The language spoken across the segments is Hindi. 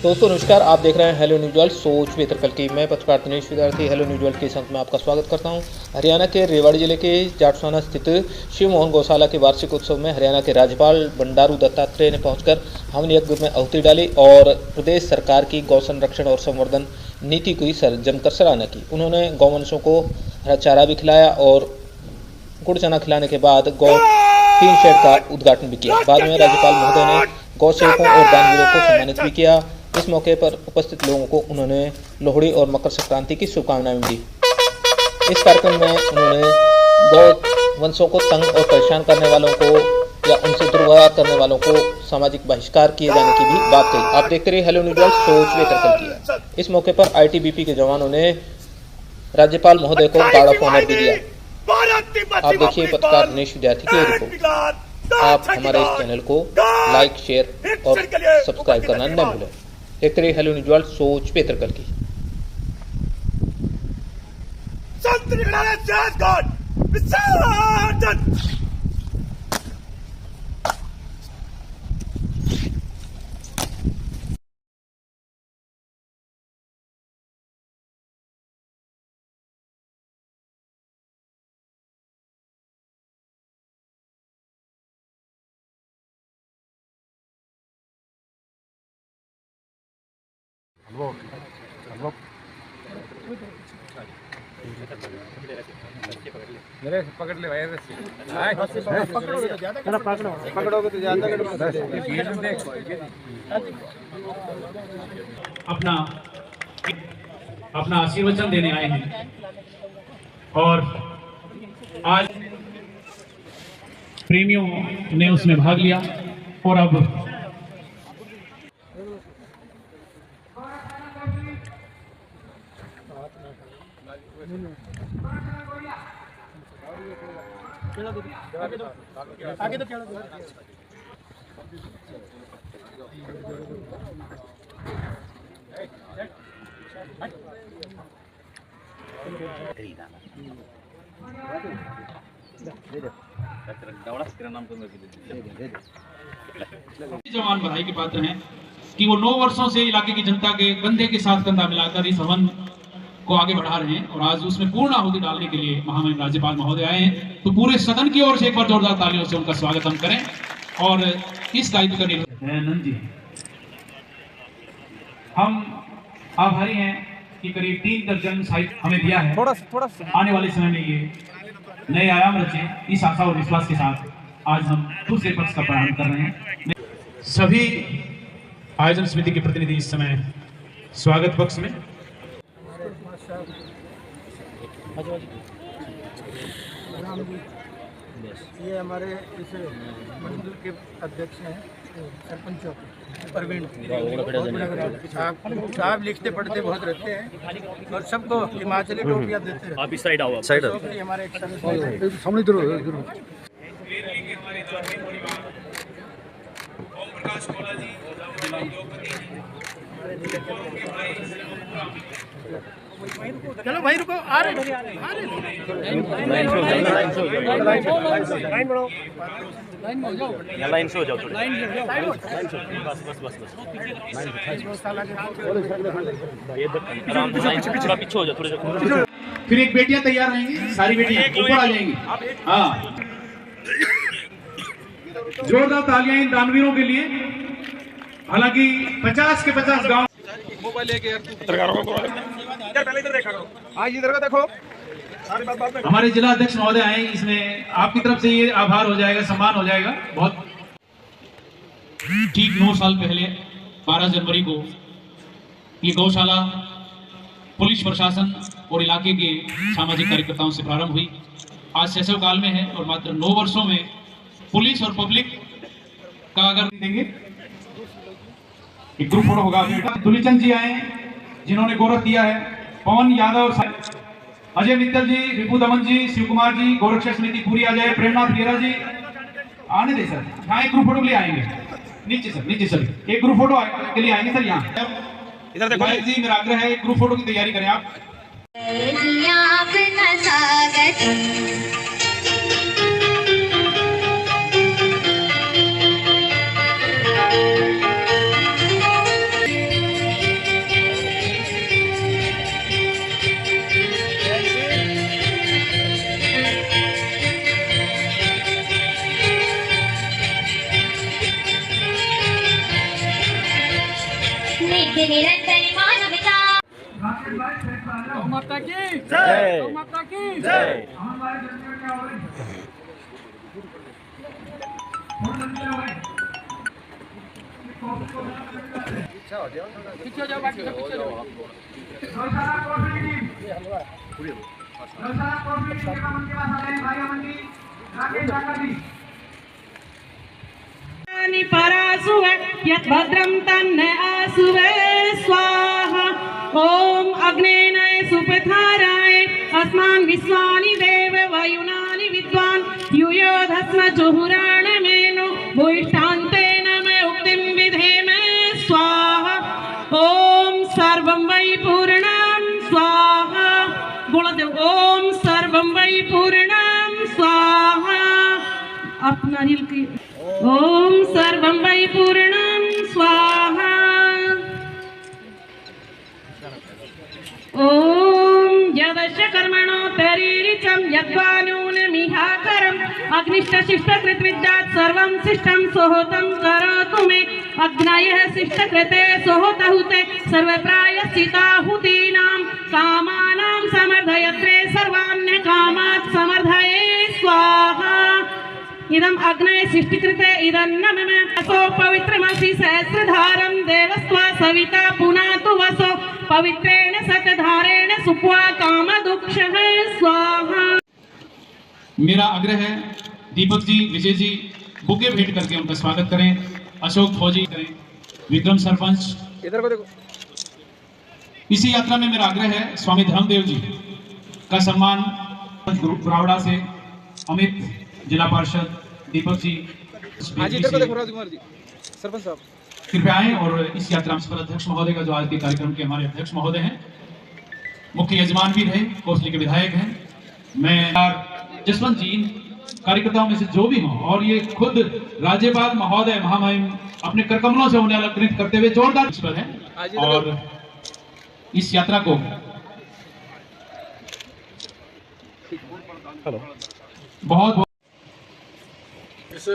दोस्तों नमस्कार, आप देख रहे हैं हेलो न्यूज वर्ल्ड सोच बेहतर कल की। मैं पत्रकार दिनेश विद्यार्थी हेलो न्यूज वर्ल्ड के इस अंक में आपका स्वागत करता हूं। हरियाणा के रेवाड़ी जिले के जाटसाना स्थित शिव मोहन गौशाला के वार्षिक उत्सव में हरियाणा के राज्यपाल बंडारू दत्तात्रेय ने पहुंचकर हवन यज्ञ में आहुति डाली और प्रदेश सरकार की गौ संरक्षण और संवर्धन नीति की जमकर सराहना की। उन्होंने गौवंशों को हरा चारा भी खिलाया और गुड़ चना खिलाने के बाद गौ टीन शेड का उद्घाटन भी किया। बाद में राज्यपाल महोदय ने गौ सेवकों और दानवीरों को सम्मानित भी किया। इस मौके पर उपस्थित लोगों को उन्होंने लोहड़ी और मकर संक्रांति की शुभकामनाएं दी। इस कार्यक्रम में उन्होंने गौ वंशों को तंग और परेशान करने वालों को या उनसे दुर्व्यवहार करने वालों को सामाजिक बहिष्कार किए जाने की भी बात कही। आप देखते रहिए हेलो न्यूज वर्ल्ड सोच बेहतर कल की। इस मौके पर आईटीबीपी के जवानों ने राज्यपाल महोदय को गार्ड ऑफ ऑनर भी दिया। आप देखिए पत्रकार दिनेश विद्यार्थी की रिपोर्ट। आप हमारे इस चैनल को लाइक, शेयर और सब्सक्राइब करना न भूलें। देखते रहिए हेलो न्यूज वर्ल्ड सोच बेहतर कल की। मेरे पकड़ ले भाई पकड़ोगे तो ज्यादा अपना आशीर्वचन देने आए हैं और आज प्रेमियों ने उसमें भाग लिया और अब आगे तो क्या जवान बधाई के पात्र हैं कि वो 9 वर्षों से इलाके की जनता के कंधे के साथ कंधा मिलाकर इस हवन को आगे बढ़ा रहे हैं और आज उसमें पूर्ण आहुति डालने के लिए महामहिम राज्यपाल महोदय आए हैं। तो पूरे सदन की ओर से एक बार जोरदार तालियों से उनका स्वागत हम करें और इस दायित्व का निर्वहन जी हम आभारी हैं कि करीब 3 दर्जन साहित्य हमें दिया है। थोड़ा आने वाले समय में ये नए आयाम रचे। इस आशा और विश्वास के साथ आज हम दूसरे पक्ष का प्रारंभ कर रहे हैं। सभी आयोजन समिति के प्रतिनिधि इस समय स्वागत पक्ष में। ये हमारे इस मंडल के अध्यक्ष हैं सरपंच प्रवीण। साहब लिखते पढ़ते बहुत रहते हैं और सबको हिमाचली टोपियाँ देते हैं। आप इस साइड आओ, साइड हमारे सामने चलो भाई रुको, आ रहे लाइन से हो जाओ थोड़ी बस पीछे हो जाओ थोड़े। फिर एक बेटियां तैयार रहेंगी, सारी बेटियां ऊपर आ जाएंगी। हाँ, जोरदार तालियां इन दानवीरों के लिए। हालांकि 50 के 50 गांव मोबाइल लेके यार पहले इधर देखा करो। आज इधर को देखो, सारी बात हमारे जिला अध्यक्ष महोदय आए, इसमें आपकी तरफ से ये आभार हो जाएगा, सम्मान हो जाएगा। बहुत ठीक 9 साल पहले 12 जनवरी को ये गौशाला पुलिस प्रशासन और इलाके के सामाजिक कार्यकर्ताओं से प्रारंभ हुई। आज शैशव काल में है और मात्र 9 वर्षों में पुलिस और पब्लिक का अगर देंगे एक ग्रुप फोटो होगा। दुलीचंद जी आए जिन्होंने गौरव दिया है, पवन यादव, अजय मित्तल जी, रिपु दमन जी, शिव कुमार जी, गौरक्षा समिति पूरी आ जाए, प्रेमनाथ गेरा जी आने दे सर। यहाँ एक ग्रुप फोटो के लिए आएंगे, नीचे सर एक ग्रुप फोटो के लिए आएंगे सर। यहाँ इधर देखो जी, मेरा आग्रह है एक ग्रुप फोटो की तैयारी करें आप। नित्य निरंतर मानवता। गौ माता की जय। गौ माता की जय। हमारे जन्म में क्या हो रही है? पीछे हो जाओ, बाकी सब पीछे हो जाओ। गौशाला कोर्ट के मन के पास आए भाई मंडी राकेश काका जी। परासुव यत् भद्रं तन्न आसुवे स्वाहा। ओम अग्नेनाय सुपथाराय अस्मान् विश्वानि देव वायुनानि विद्वान् युयोधस्म जुहुराणमेनो भूयिष्ठान्तेन मे उक्तिं विधेम स्वाहा। ओम सर्वं वै पूर्णं स्वाहा। बोलते ओम सर्वं वै पूर्णं स्वाहा। अपना नारियल की ओम सर्वं वै पूर्णं स्वाहा। ओम यदश कर्मणो तरीरिचं यद्वानूनमिहाकरम् अग्निष्ट शिष्ट कृतविद्यात् सर्वं शिष्टं सोहतं करोतु मे। अग्नयः शिष्ट कृते सोहतहुते सर्व प्रायश्चिताहुतीनां कामानां समर्धयत्रे सर्वाण्य कामात् समर्धये स्वाहा। इदम् अग्नये शिष्टिकृते इदन्न मम असो पवित्रमसि सहस्रधारं देवस्त्वा सविता पुनातु वसो पवित्रेण सतधारेण सुप्वा कामदुक्षः स्वाहा। मेरा आग्रह है दीपक जी, विजय जी बुके भेंट करके उनका स्वागत करें। अशोक फौजी करें, विक्रम सरपंच। इधर को देखो। इसी यात्रा में मेरा आग्रह है स्वामी धर्मदेव जी का सम्मान ब्रावड़ा से अमित जिला पार्षद दीपक जी आज इधर को देखो राजकुमार जी, सरपंच साहब कृपया आए और इस यात्रा में अध्यक्ष महोदय का जो आज के कार्यक्रम के हमारे अध्यक्ष महोदय हैं, मुख्य यजमान भी रहे, कोसली के विधायक हैं, मैं जसवंत जी, इन कार्यकर्ताओं में से जो भी हों, और ये खुद राज्यपाल महोदय महामहिम अपने करकमलों से उन्हें अलंकृत करते हुए जोरदार पर है। और इस यात्रा को बहुत इस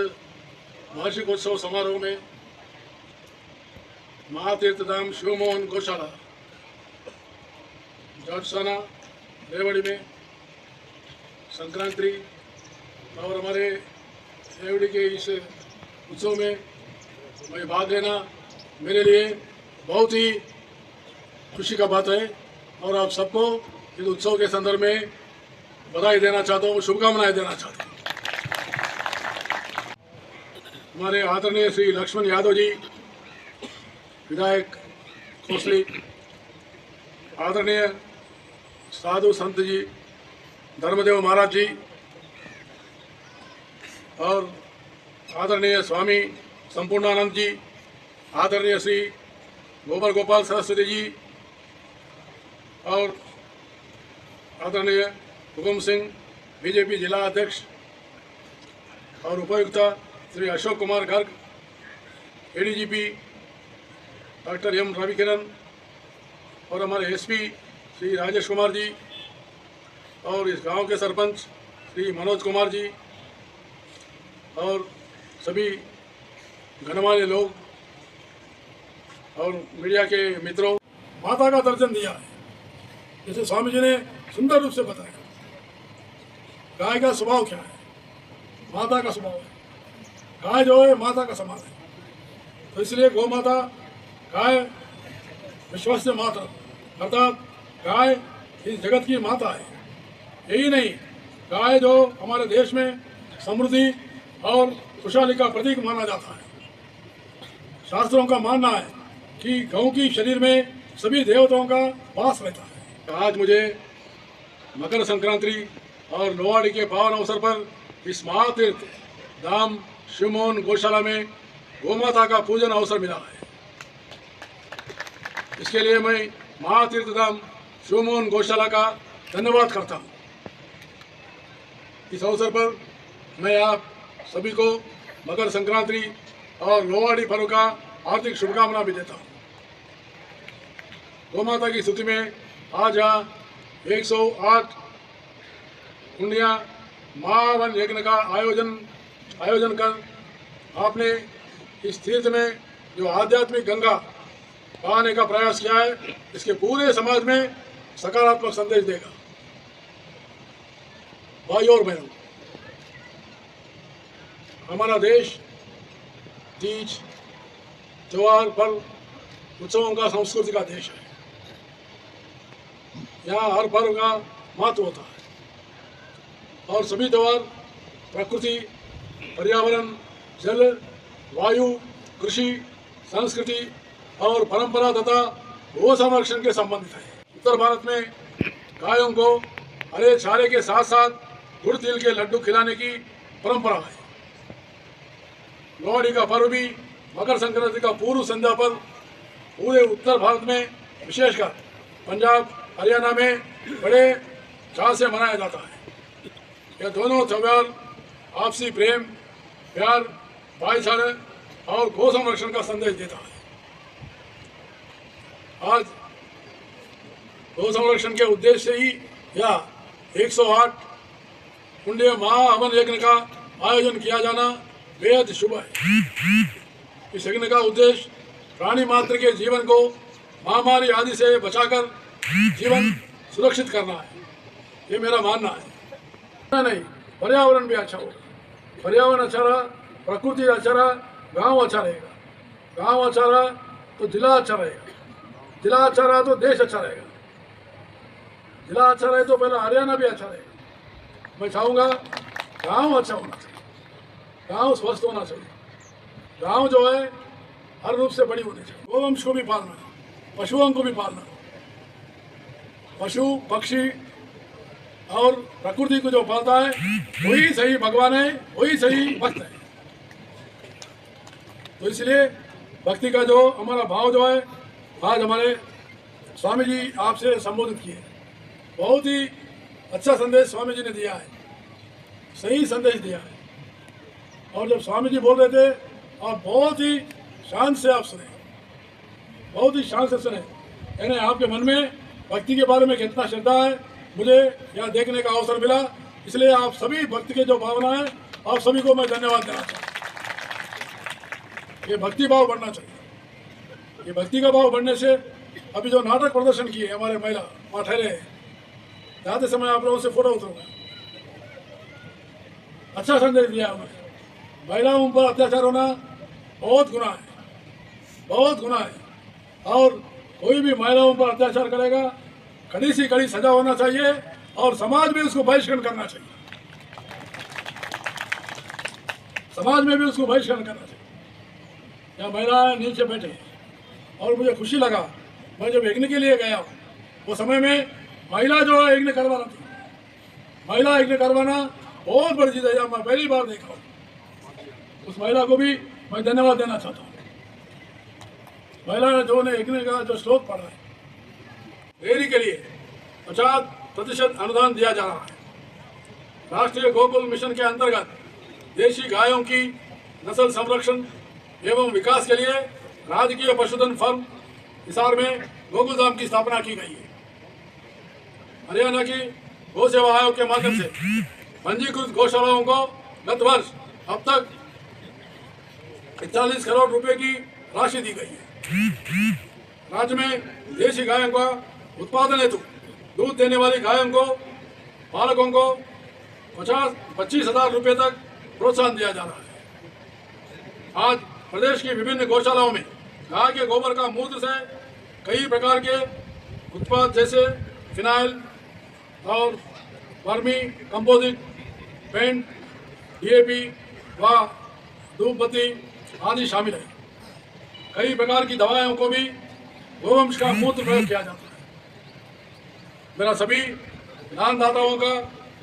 वार्षिक उत्सव समारोह में महातीर्थधाम शिवमोहन गौशाला जाटसाना रेवाड़ी में संक्रांति और हमारे रेवाड़ी के इस उत्सव में मैं भाग लेना मेरे लिए बहुत ही खुशी का बात है। और आप सबको इस उत्सव के संदर्भ में बधाई देना चाहता हूँ, शुभकामनाएं देना चाहता हूँ। हमारे आदरणीय श्री लक्ष्मण यादव जी विधायक कोसली, आदरणीय साधु संत जी धर्मदेव महाराज जी और आदरणीय स्वामी संपूर्णानंद जी, आदरणीय श्री गोबर गोपाल सरस्वती जी और आदरणीय हुकुम सिंह बीजेपी जिला अध्यक्ष और उपायुक्त Shri Ashok Kumar Garg, ADGP doctor M Ravikiran और हमारे एसपी श्री राजेश कुमार जी और इस गांव के सरपंच श्री मनोज कुमार जी और सभी गणमान्य लोग और मीडिया के मित्रों, माता का दर्शन दिया है। जैसे स्वामी जी ने सुंदर रूप से बताया, गाय का स्वभाव क्या है, माता का स्वभाव है। गाय जो है माता का समान है, तो इसलिए गौ माता गाय विश्वस्य माता अर्थात गाय इस जगत की माता है। यही नहीं, गाय जो हमारे देश में समृद्धि और खुशहाली का प्रतीक माना जाता है। शास्त्रों का मानना है कि गौ की शरीर में सभी देवताओं का वास रहता है। आज मुझे मकर संक्रांति और लोहाड़ी के पावन अवसर पर इस महातीर्थ धाम शिवमोहन गौशाला में गौमाता का पूजन अवसर मिला है। इसके लिए मैं महातीर्थ धाम शिवमोहन गौशाला का धन्यवाद करता हूँ। इस अवसर पर मैं आप सभी को मकर संक्रांति और लोहाड़ी पर्व का हार्दिक शुभकामना भी देता हूँ। गौमाता की स्तुति में आज यहाँ 108 कुंडिया महावन यज्ञ का आयोजन कर आपने इस तीर्थ में जो आध्यात्मिक गंगा बढ़ाने का प्रयास किया है, इसके पूरे समाज में सकारात्मक संदेश देगा। भाइयों और बहनों, हमारा देश तीज, त्योहार, पर्व, उत्सवों का, संस्कृति का देश है। यहाँ हर पर्व का महत्व होता है और सभी त्योहार प्रकृति, पर्यावरण, जल, वायु, कृषि, संस्कृति और परंपरा तथा गो संरक्षण के संबंधित है। उत्तर भारत में गायों को हरे चारे के साथ साथ गुड़ तिल के लड्डू खिलाने की परंपरा है। लोहड़ी का पर्व भी मकर संक्रांति का पूर्व संध्या पर पूरे उत्तर भारत में, विशेषकर पंजाब, हरियाणा में बड़े चाव से मनाया जाता है। यह दोनों त्योहार आपसी प्रेम, प्यार, भाईचारे और गो संरक्षण का संदेश देता है। आज गो संरक्षण के उद्देश्य से ही यह 108 पुण्य महाहवन यज्ञ का आयोजन किया जाना बेहद शुभ है। इस यज्ञ का उद्देश्य प्राणी मात्र के जीवन को महामारी आदि से बचाकर जीवन सुरक्षित करना है, ये मेरा मानना है। नहीं, पर्यावरण भी अच्छा हो। पर्यावरण अच्छा रहा, प्रकृति अच्छा रहा, गांव अच्छा रहेगा। गांव अच्छा रहा तो जिला अच्छा रहेगा। जिला अच्छा रहा तो देश अच्छा रहेगा। जिला अच्छा रहे तो पहले हरियाणा भी अच्छा रहेगा। मैं चाहूँगा गांव अच्छा होना चाहिए, गांव स्वस्थ होना चाहिए। गांव जो है हर रूप से बड़ी होनी चाहिए। गोवंश को भी पालना, पशुओं को भी पालना। पशु, पक्षी और प्रकृति को जो पालता है वही सही भगवान है, वही सही भक्त है। तो इसलिए भक्ति का जो हमारा भाव जो है, आज हमारे स्वामी जी आपसे संबोधित किए, बहुत ही अच्छा संदेश स्वामी जी ने दिया है, सही संदेश दिया है। और जब स्वामी जी बोल रहे थे आप बहुत ही शांत से आप सुने, बहुत ही शांत से सुने। यानी आपके मन में भक्ति के बारे में कितना श्रद्धा है, मुझे यहाँ देखने का अवसर मिला। इसलिए आप सभी भक्ति के जो भावना है, आप सभी को मैं धन्यवाद देना चाहता हूँ। ये भक्ति भाव बढ़ना चाहिए। ये भक्ति का भाव बढ़ने से अभी जो नाटक प्रदर्शन किए हमारे महिला वहाँ ठहरे हैं, जाते समय आप लोगों से फोटो उतरूंगा। अच्छा संदेश दिया उन्होंने। महिलाओं पर अत्याचार होना बहुत गुनाह है, बहुत गुनाह है। और कोई भी महिलाओं पर अत्याचार करेगा, कड़ी से कड़ी सजा होना चाहिए और समाज में उसको बहिष्करण करना चाहिए। समाज में भी उसको बहिष्करण करना चाहिए। यहाँ महिलाएं नीचे बैठे और मुझे खुशी लगा, मैं जब यज्ञ के लिए गया वो समय में महिला जो है यज्ञ करवाना थी। महिला यज्ञ करवाना बहुत बड़ी चीज़ है, यह मैं पहली बार देखा हूँ। उस महिला को भी मैं धन्यवाद देना चाहता हूँ। महिला जो ने यज्ञ का जो श्लोक पढ़ा है, डेयरी के लिए 50% अनुदान दिया जा रहा है। राष्ट्रीय गोकुल मिशन के अंतर्गत देशी गायों की नस्ल संरक्षण एवं विकास के लिए राजकीय पशुधन फर्म हिसार में गोकुलधाम की स्थापना की गई है। हरियाणा की गौ सेवा आयोग के माध्यम से पंजीकृत गौशालाओं को गत वर्ष अब तक 41 करोड़ रुपए की राशि दी गई है। राज्य में देशी गायों का उत्पादन हेतु दूध देने वाली गायों को पालकों को 25 हजार रुपये तक प्रोत्साहन दिया जा रहा है। आज प्रदेश की विभिन्न गौशालाओं में गाय के गोबर का मूत्र से कई प्रकार के उत्पाद जैसे फिनाइल और वर्मी कंपोजिट, पेंट, डीएपी व धूपबत्ती आदि शामिल है। कई प्रकार की दवाओं को भी गोवंश का मूत्र प्रयोग किया जाता है। मेरा सभी दानदाताओं का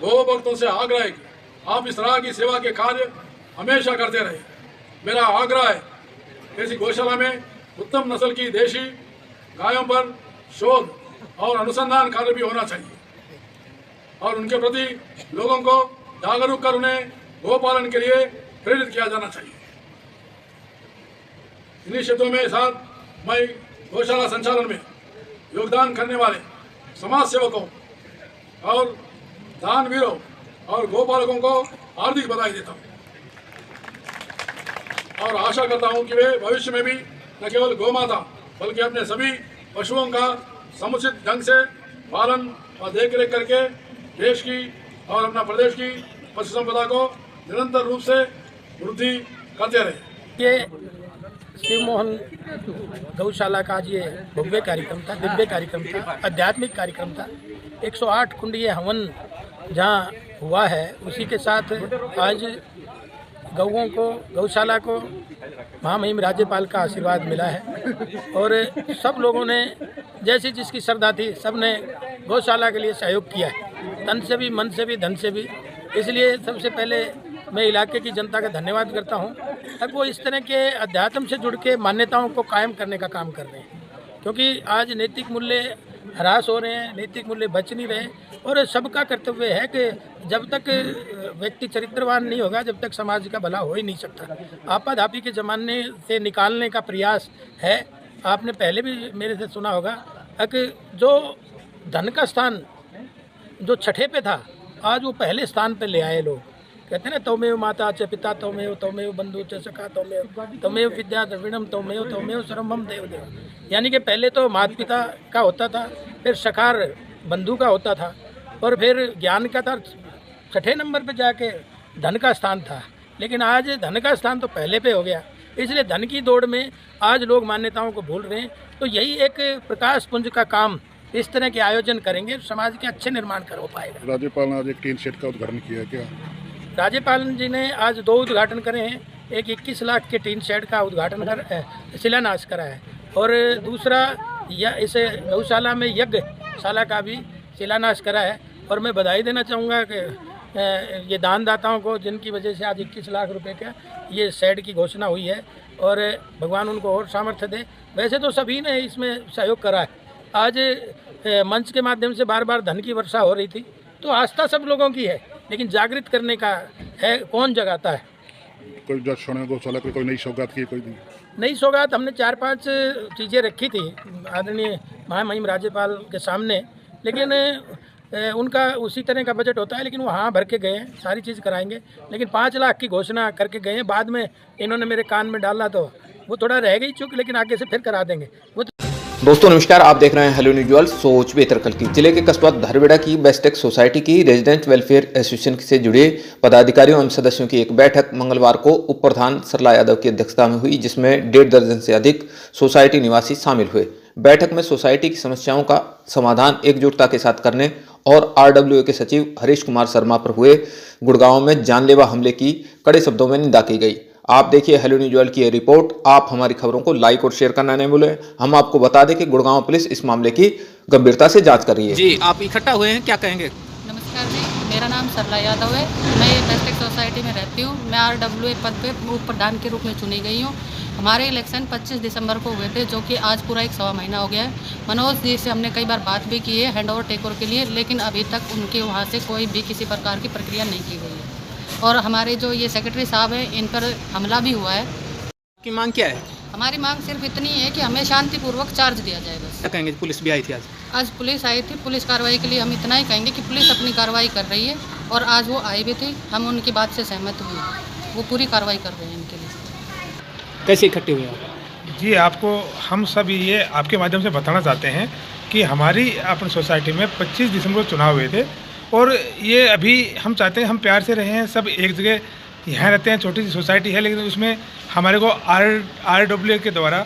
गौ भक्तों से आग्रह है कि आप इस तरह की सेवा के कार्य हमेशा करते रहे। मेरा आग्रह है ऐसी गौशाला में उत्तम नस्ल की देशी गायों पर शोध और अनुसंधान कार्य भी होना चाहिए और उनके प्रति लोगों को जागरूक कर उन्हें गोपालन के लिए प्रेरित किया जाना चाहिए। इन्हीं क्षेत्रों में साथ मैं गौशाला संचालन में योगदान करने वाले समाज सेवकों और दानवीरों और गोपालकों को हार्दिक बधाई देता हूँ और आशा करता हूँ कि वे भविष्य में भी न केवल गौ माता बल्कि अपने सभी पशुओं का समुचित ढंग से पालन और देखरेख करके देश की और अपना प्रदेश की पशु संपदा को निरंतर रूप से वृद्धि करते रहे। ये शिव मोहन गौशाला का आज ये भव्य कार्यक्रम था, दिव्य कार्यक्रम था, आध्यात्मिक कार्यक्रम था। 108 कुंडीय हवन जहाँ हुआ है, उसी के साथ आज गौओं को, गौशाला को महामहिम राज्यपाल का आशीर्वाद मिला है और सब लोगों ने जैसी जिसकी श्रद्धा थी सब ने गौशाला के लिए सहयोग किया है, तन से भी, मन से भी, धन से भी। इसलिए सबसे पहले मैं इलाके की जनता का धन्यवाद करता हूं। अब वो इस तरह के अध्यात्म से जुड़ के मान्यताओं को कायम करने का काम कर रहे हैं, क्योंकि आज नैतिक मूल्य ह्रास हो रहे हैं, नैतिक मूल्य बच नहीं रहे और सबका कर्तव्य है कि जब तक व्यक्ति चरित्रवान नहीं होगा, जब तक समाज का भला हो ही नहीं सकता। आपाधापी के ज़माने से निकालने का प्रयास है। आपने पहले भी मेरे से सुना होगा कि जो धन का स्थान जो छठे पे था, आज वो पहले स्थान पे ले आए लोग। कहते हैं ना, तौमेव माता च पिता तौमेव बंधु च सखा तौमेव विद्या द्रविणम तौमेव सर्वम देव देव। यानी कि पहले तो माता पिता का होता था, फिर सखार बंधु का होता था और फिर ज्ञान का था छठे नंबर पे जाके धन का स्थान था। लेकिन आज धन का स्थान तो पहले पे हो गया, इसलिए धन की दौड़ में आज लोग मान्यताओं को भूल रहे हैं। तो यही एक प्रकाश पुंज का काम इस तरह के आयोजन करेंगे, समाज के अच्छे निर्माण कर हो पाएगा। राज्यपाल ने आज एक टीन शेड का उद्घाटन किया क्या? राज्यपाल जी ने आज 2 उद्घाटन करे हैं। एक 21 लाख के टीन शेड का उद्घाटन कर शिलान्यास करा है और दूसरा इस गौशाला में यज्ञशाला का भी शिलान्यास करा है। और मैं बधाई देना चाहूँगा कि ये दानदाताओं को, जिनकी वजह से आज 21 लाख रुपए का ये शेड की घोषणा हुई है और भगवान उनको और सामर्थ्य दे। वैसे तो सभी ने इसमें सहयोग करा है। आज मंच के माध्यम से बार बार धन की वर्षा हो रही थी, तो आस्था सब लोगों की है, लेकिन जागृत करने का है कौन जगाता है। कोई गौशाला कोई नई सौगात की? कोई नई सौगात हमने 4-5 चीज़ें रखी थी आदरणीय महामहिम राज्यपाल के सामने, लेकिन उनका उसी तरह का बजट होता है, लेकिन वो हाँ भर के गए हैं, सारी चीज़ कराएंगे। लेकिन 5 लाख की घोषणा करके गए हैं, बाद में इन्होंने मेरे कान में डाला तो वो थोड़ा रह गई चूक, लेकिन आगे से फिर करा देंगे वो। दोस्तों नमस्कार, आप देख रहे हैं हेलो न्यूज वर्ल्ड। सोच बेहतर कल की जिले के कस्बा धरबेड़ा की बेस्टेक सोसाइटी की रेजिडेंट वेलफेयर एसोसिएशन से जुड़े पदाधिकारियों एवं सदस्यों की एक बैठक मंगलवार को उप प्रधान सरला यादव की अध्यक्षता में हुई, जिसमें 1.5 दर्जन से अधिक सोसाइटी निवासी शामिल हुए। बैठक में सोसाइटी की समस्याओं का समाधान एकजुटता के साथ करने और RWA के सचिव हरीश कुमार शर्मा पर हुए गुड़गांव में जानलेवा हमले की कड़े शब्दों में निंदा की गई। आप देखिए हेलो न्यूज वर्ल्ड की ये रिपोर्ट। आप हमारी खबरों को लाइक और शेयर करना नहीं भूलें। हम आपको बता दें कि गुड़गांव पुलिस इस मामले की गंभीरता से जांच कर रही है। जी, आप इकट्ठा हुए हैं, क्या कहेंगे? नमस्कार जी, मेरा नाम सरला यादव है। मैं बेस्टेक सोसाइटी में रहती हूँ। मैं RWA पद पे उप प्रधान के रूप में चुनी गई हूँ। हमारे इलेक्शन 25 दिसंबर को हुए थे, जो कि आज पूरा 1 महीना हो गया है। मनोज जी से हमने कई बार बात भी की है हैंड ओवर टेक ओवर के लिए, लेकिन अभी तक उनके वहाँ से कोई भी किसी प्रकार की प्रक्रिया नहीं की गई है। और हमारे जो ये सेक्रेटरी साहब हैं, इन पर हमला भी हुआ है। की मांग क्या है? हमारी मांग सिर्फ इतनी है कि हमें शांतिपूर्वक चार्ज दिया जाए बस। क्या कहेंगे? पुलिस भी आई थी आज पुलिस आई थी। पुलिस कार्रवाई के लिए हम इतना ही कहेंगे कि पुलिस अपनी कार्रवाई कर रही है और आज वो आई भी थी, हम उनकी बात से सहमत हुए। वो पूरी कार्रवाई कर रहे हैं इनके लिए। कैसे इकट्ठे हुए आप? जी, आपको हम सब ये आपके माध्यम से बताना चाहते हैं कि हमारी अपनी सोसाइटी में 25 दिसंबर को चुनाव हुए थे और ये अभी हम चाहते हैं, हम प्यार से रहे हैं, सब एक जगह यहाँ रहते हैं। छोटी सी सोसाइटी है, लेकिन उसमें हमारे को RWA के द्वारा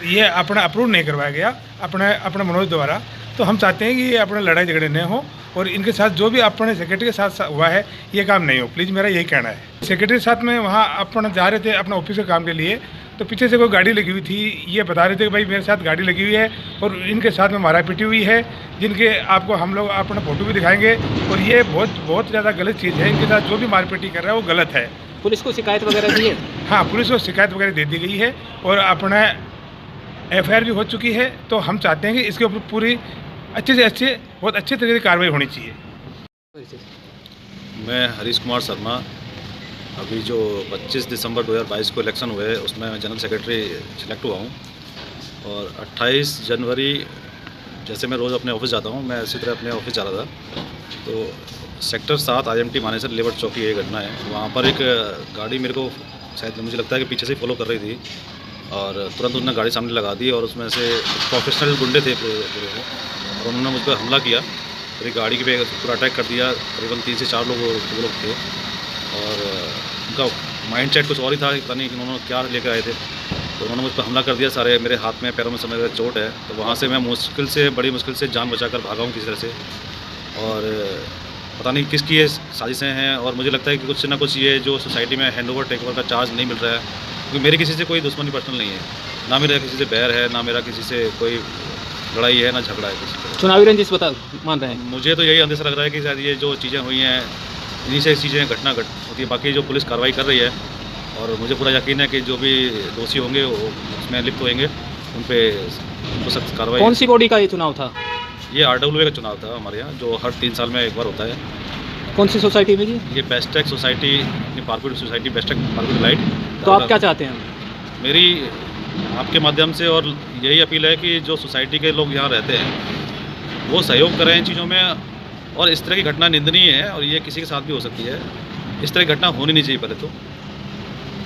ये अपना अप्रूव नहीं करवाया गया, अपना मनोज द्वारा। तो हम चाहते हैं कि ये अपना लड़ाई झगड़े न हो और इनके साथ जो भी अपने सेक्रेटरी के साथ हुआ है ये काम नहीं हो। प्लीज़, मेरा यही कहना है। सेक्रेटरी के साथ में वहाँ अपना जा रहे थे अपना ऑफिस के काम के लिए, तो पीछे से कोई गाड़ी लगी हुई थी। ये बता रहे थे कि भाई मेरे साथ गाड़ी लगी हुई है और इनके साथ में मारा पीटी हुई है, जिनके आपको हम लोग अपना फोटो भी दिखाएंगे। और ये बहुत ज़्यादा गलत चीज़ है। इनके साथ जो भी मारपीटी कर रहा है वो गलत है। पुलिस को शिकायत वगैरह दी है? हाँ, पुलिस को शिकायत वगैरह दे दी गई है और अपना FIR भी हो चुकी है। तो हम चाहते हैं कि इसके ऊपर पूरी बहुत अच्छे तरीके से कार्रवाई होनी चाहिए। मैं हरीश कुमार शर्मा, अभी जो 25 दिसंबर 2022 को इलेक्शन हुए उसमें मैं जनरल सेक्रेटरी सिलेक्ट हुआ हूँ। और 28 जनवरी जैसे मैं रोज़ अपने ऑफिस जाता हूँ, मैं इसी तरह अपने ऑफिस जा रहा था, तो सेक्टर 7 IMT मानेसर लेबर चौकी ये घटना है। वहाँ पर एक गाड़ी मेरे को शायद मुझे लगता है कि पीछे से फॉलो कर रही थी और तुरंत उन्होंने गाड़ी सामने लगा दी और उसमें से प्रोफेशनल गुंडे थे पूरे और उन्होंने मुझ पर हमला किया। मेरी गाड़ी पे पूरा अटैक कर दिया। करीबन 3 से 4 लोग थे और उनका माइंड सेट कुछ और ही था, पता नहीं उन्होंने क्या लेकर आए थे। तो उन्होंने मुझ पर हमला कर दिया। सारे मेरे हाथ में पैरों में समय चोट है। तो वहाँ से मैं बड़ी मुश्किल से जान बचाकर भागा हूँ किसी तरह से। और पता नहीं किसकी ये साजिशें हैं और मुझे लगता है कि कुछ ना कुछ ये जो सोसाइटी में हैंडओवर टेकओवर का चार्ज नहीं मिल रहा है, क्योंकि मेरी किसी से कोई दुश्मनी पर्सनल नहीं है, ना मेरा किसी से बैर है, ना मेरा किसी से कोई लड़ाई है, ना झगड़ा है किसी से। चुनावी रंजिश मान रहे हैं? मुझे तो यही अंदेशा लग रहा है कि शायद ये जो चीज़ें हुई हैं इन्हीं से चीज़ें घटना होती है। बाकी जो पुलिस कार्रवाई कर रही है और मुझे पूरा यकीन है कि जो भी दोषी होंगे वो उसमें लिप्त होंगे, उन पर सख्त कार्रवाई। कौन सी बॉडी का ये चुनाव था? ये RWA का चुनाव था हमारे यहाँ, जो हर 3 साल में एक बार होता है। कौन सी सोसाइटी में जी? ये Bestech society, Parkwood society, Bestech Parkwood light. तो आप क्या चाहते हैं? मेरी आपके माध्यम से और यही अपील है कि जो सोसाइटी के लोग यहाँ रहते हैं वो सहयोग करें इन चीज़ों में। और इस तरह की घटना निंदनीय है और ये किसी के साथ भी हो सकती है। इस तरह की घटना होनी नहीं चाहिए पहले तो,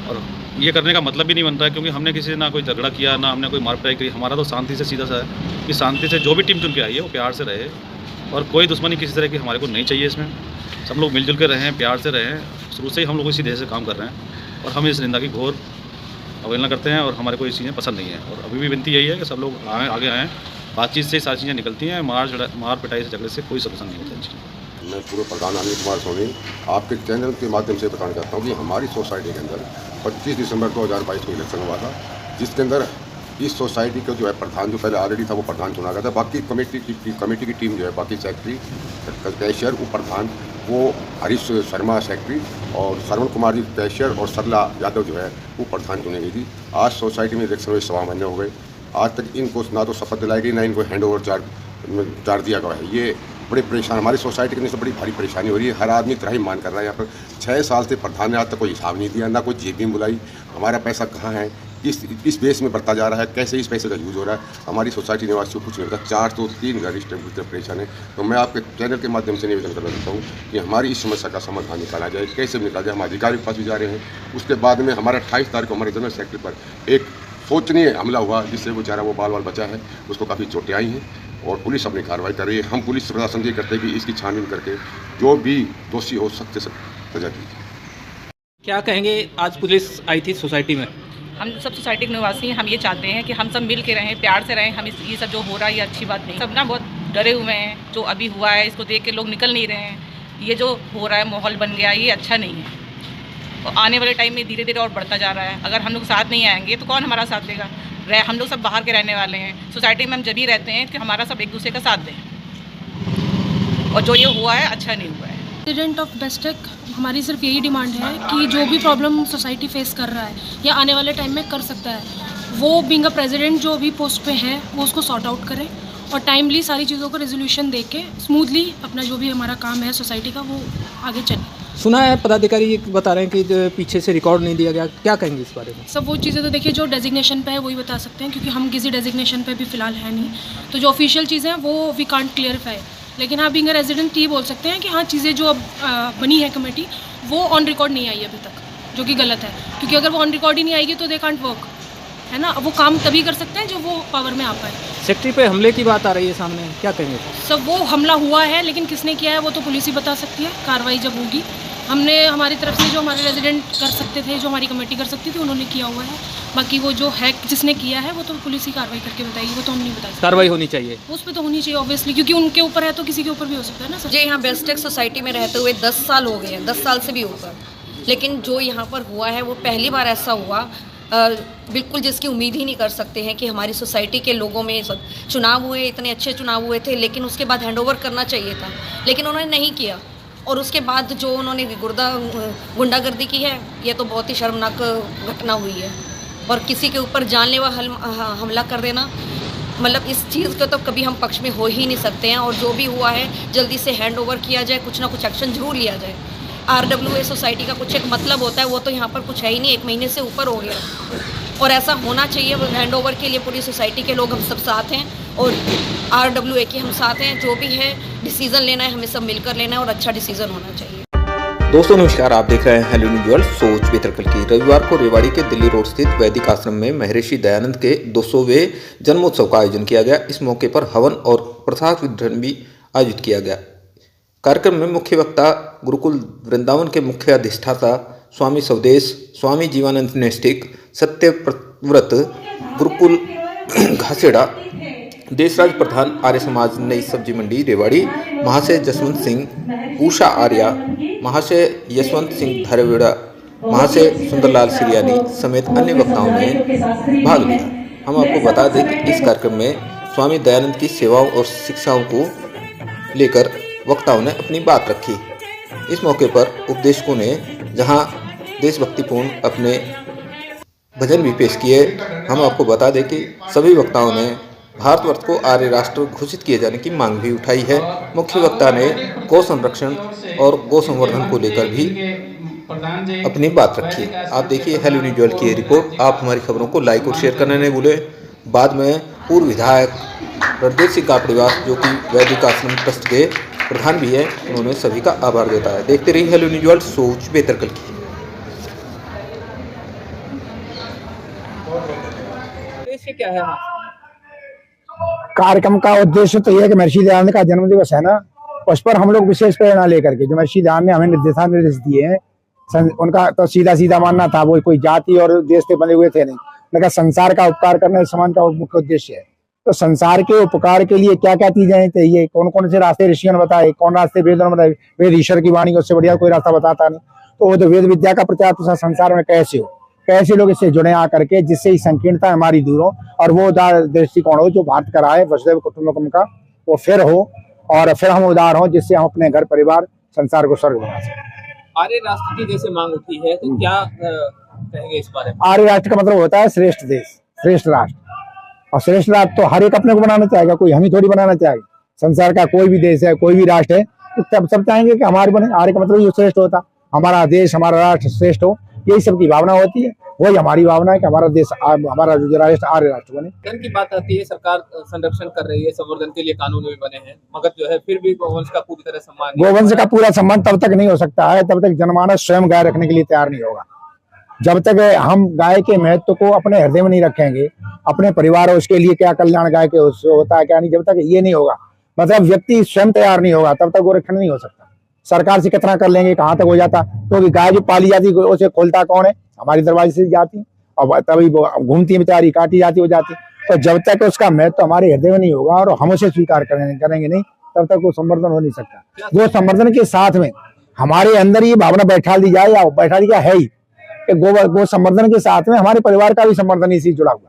और ये करने का मतलब भी नहीं बनता है, क्योंकि हमने किसी से ना कोई झगड़ा किया, ना हमने कोई मारपिटाई की। हमारा तो शांति से सीधा सा है कि शांति से जो भी टीम चुन के आई है वो प्यार से रहे और कोई दुश्मनी किसी तरह की हमारे को नहीं चाहिए। इसमें सब लोग मिलजुल के रहें, प्यार से रहें। शुरू से ही हम लोग इसी देश से काम कर रहे हैं और हम इस निंदा की घोर अवहेलना करते हैं और हमारे को ये चीज़ें पसंद नहीं है। और अभी भी विनती यही है कि सब लोग आगे आएँ। बातचीत से सारी चीज़ें निकलती हैं, मार पिटाई से झगड़े से कोई सलूशन नहीं होता है। मैं पूर्व प्रधान अनिल कुमार सोनी आपके चैनल के माध्यम से बताना चाहता हूँ कि हमारी सोसाइटी के अंदर 25 दिसंबर 2022 को इलेक्शन हुआ था, जिसके अंदर इस सोसाइटी का जो है प्रधान, जो पहले ऑलरेडी था वो प्रधान चुना गया था। बाकी कमेटी की टीम जो है, बाकी सेक्रेटरी, कैशियर, वो प्रधान, वो हरीश शर्मा सेक्रेटरी और श्रवण कुमार जी कैशियर और सरला यादव जो है वो प्रधान चुनी गई थी। आज सोसाइटी में इलेक्शन हुए 1.25 महीने हो गए। आज तक इनको ना तो शपथ दिलाई गई, ना इनको हैंड ओवर चार्ज दिया गया है। ये बड़ी परेशान, हमारी सोसाइटी के लिए बड़ी भारी परेशानी हो रही है। हर आदमी तरह ही मान कर रहा है। यहाँ पर 6 साल से प्रधान ने आज तक कोई हिसाब नहीं दिया, ना कोई जेबी बुलाई। हमारा पैसा कहाँ है, किस बेस में बढ़ता जा रहा है, कैसे इस पैसे का यूज़ हो रहा है, हमारी सोसाइटी निवासियों को कुछ नहीं पता। 4 तो 3 घर इस टाइम परेशान है। तो मैं आपके चैनल के माध्यम से निवेदन करना चाहता हूँ कि हमारी इस समस्या का समाधान निकाला जाए। कैसे निकाला जाए? हम अधिकारी के पास भी जा रहे हैं। उसके बाद में हमारा 28 तारीख को हमारे जनरल सेक्रेटरी पर एक सोचनीय हमला हुआ, जिससे बेचारा वो बाल बचा है, उसको काफ़ी चोटें आई हैं और पुलिस अपनी कार्रवाई कर रही है। हम पुलिस प्रशासन ये करते हैं कि इसकी छानबीन करके जो भी दोषी हो सख्त से सख्त सजा दी। क्या कहेंगे, आज पुलिस आई थी सोसाइटी में? हम सब सोसाइटी के निवासी हैं, हम ये चाहते हैं कि हम सब मिल के रहें, प्यार से रहें। हम ये सब जो हो रहा है ये अच्छी बात नहीं। सब ना बहुत डरे हुए हैं। जो अभी हुआ है इसको देख के लोग निकल नहीं रहे हैं। ये जो हो रहा है माहौल बन गया, ये अच्छा नहीं है। तो आने वाले टाइम में धीरे धीरे और बढ़ता जा रहा है। अगर हम लोग साथ नहीं आएंगे तो कौन हमारा साथ देगा? हम लोग सब बाहर के रहने वाले हैं। सोसाइटी में हम जब ही रहते हैं कि हमारा सब एक दूसरे का साथ दें। और जो ये हुआ है अच्छा नहीं हुआ है। प्रेसिडेंट ऑफ बेस्टेक, हमारी सिर्फ यही डिमांड है कि जो भी प्रॉब्लम सोसाइटी फेस कर रहा है या आने वाले टाइम में कर सकता है, वो बीइंग अ प्रेसिडेंट जो अभी पोस्ट पे है वो उसको सॉर्ट आउट करें और टाइमली सारी चीज़ों को रेजोल्यूशन दे के स्मूथली अपना जो भी हमारा काम है सोसाइटी का वो आगे चले। सुना है पदाधिकारी ये बता रहे हैं कि पीछे से रिकॉर्ड नहीं दिया गया, क्या कहेंगे इस बारे में? सब वो चीज़ें तो देखिए जो डेजिग्नेशन पे है वही बता सकते हैं, क्योंकि हम किसी डेजिग्नेशन पे भी फ़िलहाल है नहीं। तो जो ऑफिशियल चीज़ें हैं वो वी कांट क्लियरफाई। लेकिन हाँ, बीइंग अ रेजिडेंट ये बोल सकते हैं कि हाँ, चीज़ें जो अब बनी है कमेटी वो ऑन रिकॉर्ड नहीं आई अभी तक, जो कि गलत है। क्योंकि अगर वो ऑन रिकॉर्ड ही नहीं आएगी तो दे कांट वर्क, है ना। वो काम तभी कर सकते हैं जो वो पावर में आ पाए। सेक्रेटरी पे हमले की बात आ रही है सामने, क्या कहेंगे? सब वो हमला हुआ है, लेकिन किसने किया है वो तो पुलिस ही बता सकती है। कार्रवाई जब होगी, हमने हमारी तरफ से जो हमारे रेजिडेंट कर सकते थे, जो हमारी कमेटी कर सकती थी, उन्होंने किया हुआ है। बाकी वो जो है जिसने किया है वो तो पुलिस ही कार्रवाई करके बताएगी, वो तो हम नहीं बता सकते। कार्रवाई होनी चाहिए उस पर तो होनी चाहिए ऑब्वियसली, क्योंकि उनके ऊपर है तो किसी के ऊपर भी हो सकता है ना सर। जी, यहाँ बेस्टेक सोसाइटी में रहते हुए 10 साल हो गए हैं, 10 साल से भी ऊपर। लेकिन जो यहाँ पर हुआ है वो पहली बार ऐसा हुआ, बिल्कुल जिसकी उम्मीद ही नहीं कर सकते हैं कि हमारी सोसाइटी के लोगों में चुनाव हुए, इतने अच्छे चुनाव हुए थे, लेकिन उसके बाद हैंडओवर करना चाहिए था, लेकिन उन्होंने नहीं किया। और उसके बाद जो उन्होंने गुंडागर्दी की है, ये तो बहुत ही शर्मनाक घटना हुई है। और किसी के ऊपर जानलेवा हमला कर देना, मतलब इस चीज़ का तो कभी हम पक्ष में हो ही नहीं सकते हैं। और जो भी हुआ है जल्दी से हैंडओवर किया जाए, कुछ ना कुछ एक्शन जरूर लिया जाए। RWA सोसाइटी का कुछ एक मतलब होता है, वो तो यहाँ पर कुछ है ही नहीं, 1 महीने से ऊपर हो गया। और ऐसा होना चाहिए। हैंडओवर के लिए पूरी सोसाइटी के लोग हम सब साथ हैं और RWA के हम साथ हैं। जो भी है डिसीज़न लेना है हमें सब मिलकर लेना है और अच्छा डिसीज़न होना चाहिए। दोस्तों नमस्कार, आप देख रहे हैं हेलो न्यूज वर्ल्ड सोच बेहतर कल की। रविवार को रेवाड़ी के दिल्ली रोड स्थित वैदिक आश्रम में महर्षि दयानंद के 200वें जन्मोत्सव का आयोजन किया गया। इस मौके पर हवन और प्रसाद वितरण भी आयोजित किया गया। कार्यक्रम में मुख्य वक्ता गुरुकुल वृंदावन के मुख्य अधिष्ठाता स्वामी स्वदेश, स्वामी जीवानंद नैष्ठिक, सत्यव्रत गुरुकुल घासेड़ा, देशराज प्रधान आर्य समाज नई सब्जी मंडी रेवाड़ी, महाशय जसवंत सिंह, उषा आर्या, महाशय यशवंत सिंह धरवेड़ा, महाशय सुंदरलाल सिरियानी समेत अन्य वक्ताओं ने भाग लिया। हम आपको बता दें कि इस कार्यक्रम में स्वामी दयानंद की सेवाओं और शिक्षाओं को लेकर वक्ताओं ने अपनी बात रखी। इस मौके पर उपदेशकों ने जहां देशभक्तिपूर्ण अपने भजन भी पेश किए। हम आपको बता दें कि सभी वक्ताओं ने भारतवर्ष को आर्य राष्ट्र घोषित किए जाने की मांग भी उठाई है। मुख्य वक्ता ने गौ संरक्षण और गौ संवर्धन को लेकर भी अपनी बात रखी। आप देखिए हेलो न्यूज वर्ल्ड की रिपोर्ट। आप हमारी खबरों को लाइक और शेयर करने नहीं भूले। बाद में पूर्व विधायक रणदेव सिंह कापड़ीवास, जो कि वैदिक आश्रम ट्रस्ट के प्रधान भी है, उन्होंने सभी का आभार जताया। देखते रहिए हेलो न्यूज वर्ल्ड सोच बेहतर कल की। क्या है कार्यक्रम का उद्देश्य तो यह है कि महर्षि दयानंद का जन्म दिवस है ना, उस पर हम लोग विशेष प्रेरणा लेकर के जो महर्षि दयानंद ने हमें दिशा निर्देश दिए हैं, उनका तो सीधा सीधा मानना था, वो कोई जाति और देश से बने हुए थे नहीं, लेकिन संसार का उपकार करना समाज का मुख्य उद्देश्य है। तो संसार के उपकार के लिए क्या क्या चीजें चाहिए, कौन कौन से रास्ते ऋषियों ने बताए, कौन रास्ते वेदों ने बताए। वेद ईश्वर की वाणी, उससे बढ़िया कोई रास्ता बताता नहीं। तो वो तो वेद विद्या का प्रचार प्रसार संसार में कैसे हो, कैसे लोग इससे जुड़े आकर के, जिससे ही संकीर्णता हमारी दूर हो और वो उदार दृष्टिकोण हो जो भारत का रहा है वसुधैव कुटुंबकम का, वो फिर हो और फिर हम उदार हो, जिससे हम अपने घर परिवार संसार को स्वर्ग बना सकें। आर्य राष्ट्र की जैसे मांग उठी है, तो क्या कहेंगे इस बारे में? आर्य राष्ट्र का मतलब होता है श्रेष्ठ देश, श्रेष्ठ राष्ट्र। और श्रेष्ठ राष्ट्र तो हर एक अपने को बनाना चाहेगा, कोई हम ही थोड़ी बनाना चाहेगा। संसार का कोई भी देश है, कोई भी राष्ट्र है, तो सब चाहेंगे कि हमारे बने। आर्य का मतलब ये श्रेष्ठ होता, हमारा देश हमारा राष्ट्र श्रेष्ठ हो, यही सबकी भावना होती है। वही हमारी भावना है कि हमारा देश, हमारा जो राष्ट्र आर्य राष्ट्र बने। धन की बात आती है, सरकार संरक्षण कर रही है, संवर्धन के लिए कानून भी बने हैं, मगर जो है फिर भी गौवंश का पूरी तरह सम्मान, गौवंश का पूरा सम्मान तब तक नहीं हो सकता है तब तक जनमानस स्वयं गाय रखने के लिए तैयार नहीं होगा। जब तक हम गाय के महत्व को अपने हृदय में नहीं रखेंगे, अपने परिवार और उसके लिए क्या कल्याण गाय के होता है क्या नहीं, जब तक ये नहीं होगा, मतलब व्यक्ति स्वयं तैयार नहीं होगा, तब तक गोरक्षण नहीं हो सकता। सरकार से कितना कर लेंगे, कहाँ तक हो जाता। तो गाय जो पाली जाती है उसे खोलता कौन है, हमारी दरवाजे से जाती और तभी घूमती बेचारी, काटी जाती हो जाती। तो जब तक उसका महत्व हमारे हृदय में नहीं होगा और हम उसे स्वीकार करेंगे नहीं, तब तक वो संवर्धन हो नहीं सकता। वो संवर्धन के साथ में हमारे अंदर ये भावना बैठा दी जाए, या बैठा दी है ही कि गो संवर्धन के साथ में हमारे परिवार का भी संवर्धन इसी जुड़ा हुआ।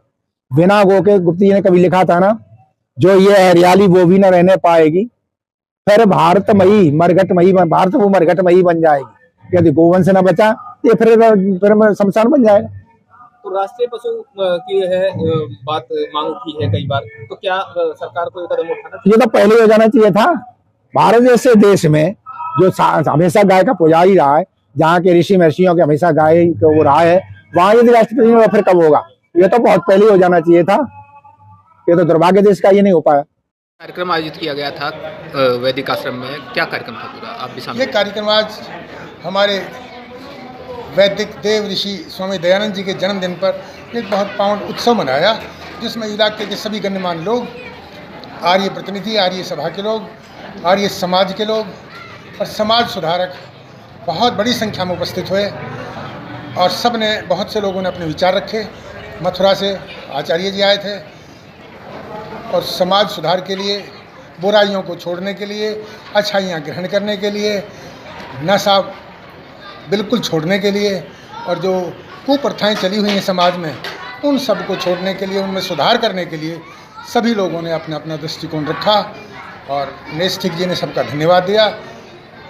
बिना गो के, गुप्ती जी ने कभी लिखा था ना, जो ये हरियाली वो भी न रहने पाएगी, फिर भारतमयी मरघटमयी, भारत वो मरघटमयी बन जाएगी। यदि गोवंश न बचा ये फिर शमशान बन जाएगा। तो राष्ट्रीय पशु की है बात मांग उठी है कई बार, तो क्या सरकार को कदम उठाना चाहिए? ये तो पहले हो जाना चाहिए था। भारत जैसे देश में जो हमेशा गाय का पुजारी रहा है, जहाँ के ऋषि महर्षियों के हमेशा गाय को वो रहा है, वहां यदि राष्ट्रपति फिर कब होगा? ये तो बहुत पहले हो जाना चाहिए था। ये तो दुर्भाग्य देश का, ये नहीं हो पाया। कार्यक्रम आयोजित किया गया था वैदिक आश्रम में, क्या कार्यक्रम था पूरा, आप भी शामिल? ये कार्यक्रम आज हमारे वैदिक देव ऋषि स्वामी दयानंद जी के जन्मदिन पर एक बहुत पावन उत्सव मनाया, जिसमें इलाके के सभी गण्यमान्य लोग, आर्य प्रतिनिधि, आर्य सभा के लोग, आर्य समाज के लोग और समाज सुधारक बहुत बड़ी संख्या में उपस्थित हुए और सब ने, बहुत से लोगों ने अपने विचार रखे। मथुरा से आचार्य जी आए थे और समाज सुधार के लिए, बुराइयों को छोड़ने के लिए, अच्छाइयाँ ग्रहण करने के लिए, नशा बिल्कुल छोड़ने के लिए और जो कुप्रथाएं चली हुई हैं समाज में, उन सब को छोड़ने के लिए, उनमें सुधार करने के लिए सभी लोगों ने अपना अपना दृष्टिकोण रखा और नैष्ठिक जी ने सबका धन्यवाद दिया।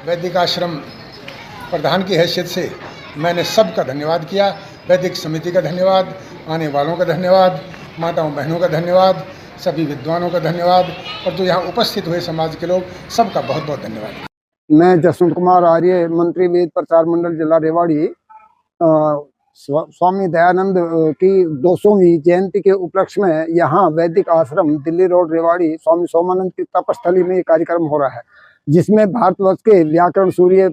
वैदिक आश्रम प्रधान की हैसियत से मैंने सबका धन्यवाद किया। वैदिक समिति का धन्यवाद, आने वालों का धन्यवाद, माताओं बहनों का धन्यवाद, सभी विद्वानों का धन्यवाद और जो यहाँ उपस्थित हुए समाज के लोग, सबका बहुत बहुत धन्यवाद। मैं जसवंत कुमार आर्य, मंत्री वेद प्रचार मंडल जिला रेवाड़ी, स्वामी दयानंद की 200वीं जयंती के उपलक्ष्य में यहाँ वैदिक आश्रम दिल्ली रोड रेवाड़ी स्वामी सोमानंद की तपस्थली में ये कार्यक्रम हो रहा है, जिसमें भारतवर्ष के व्याकरण सूर्य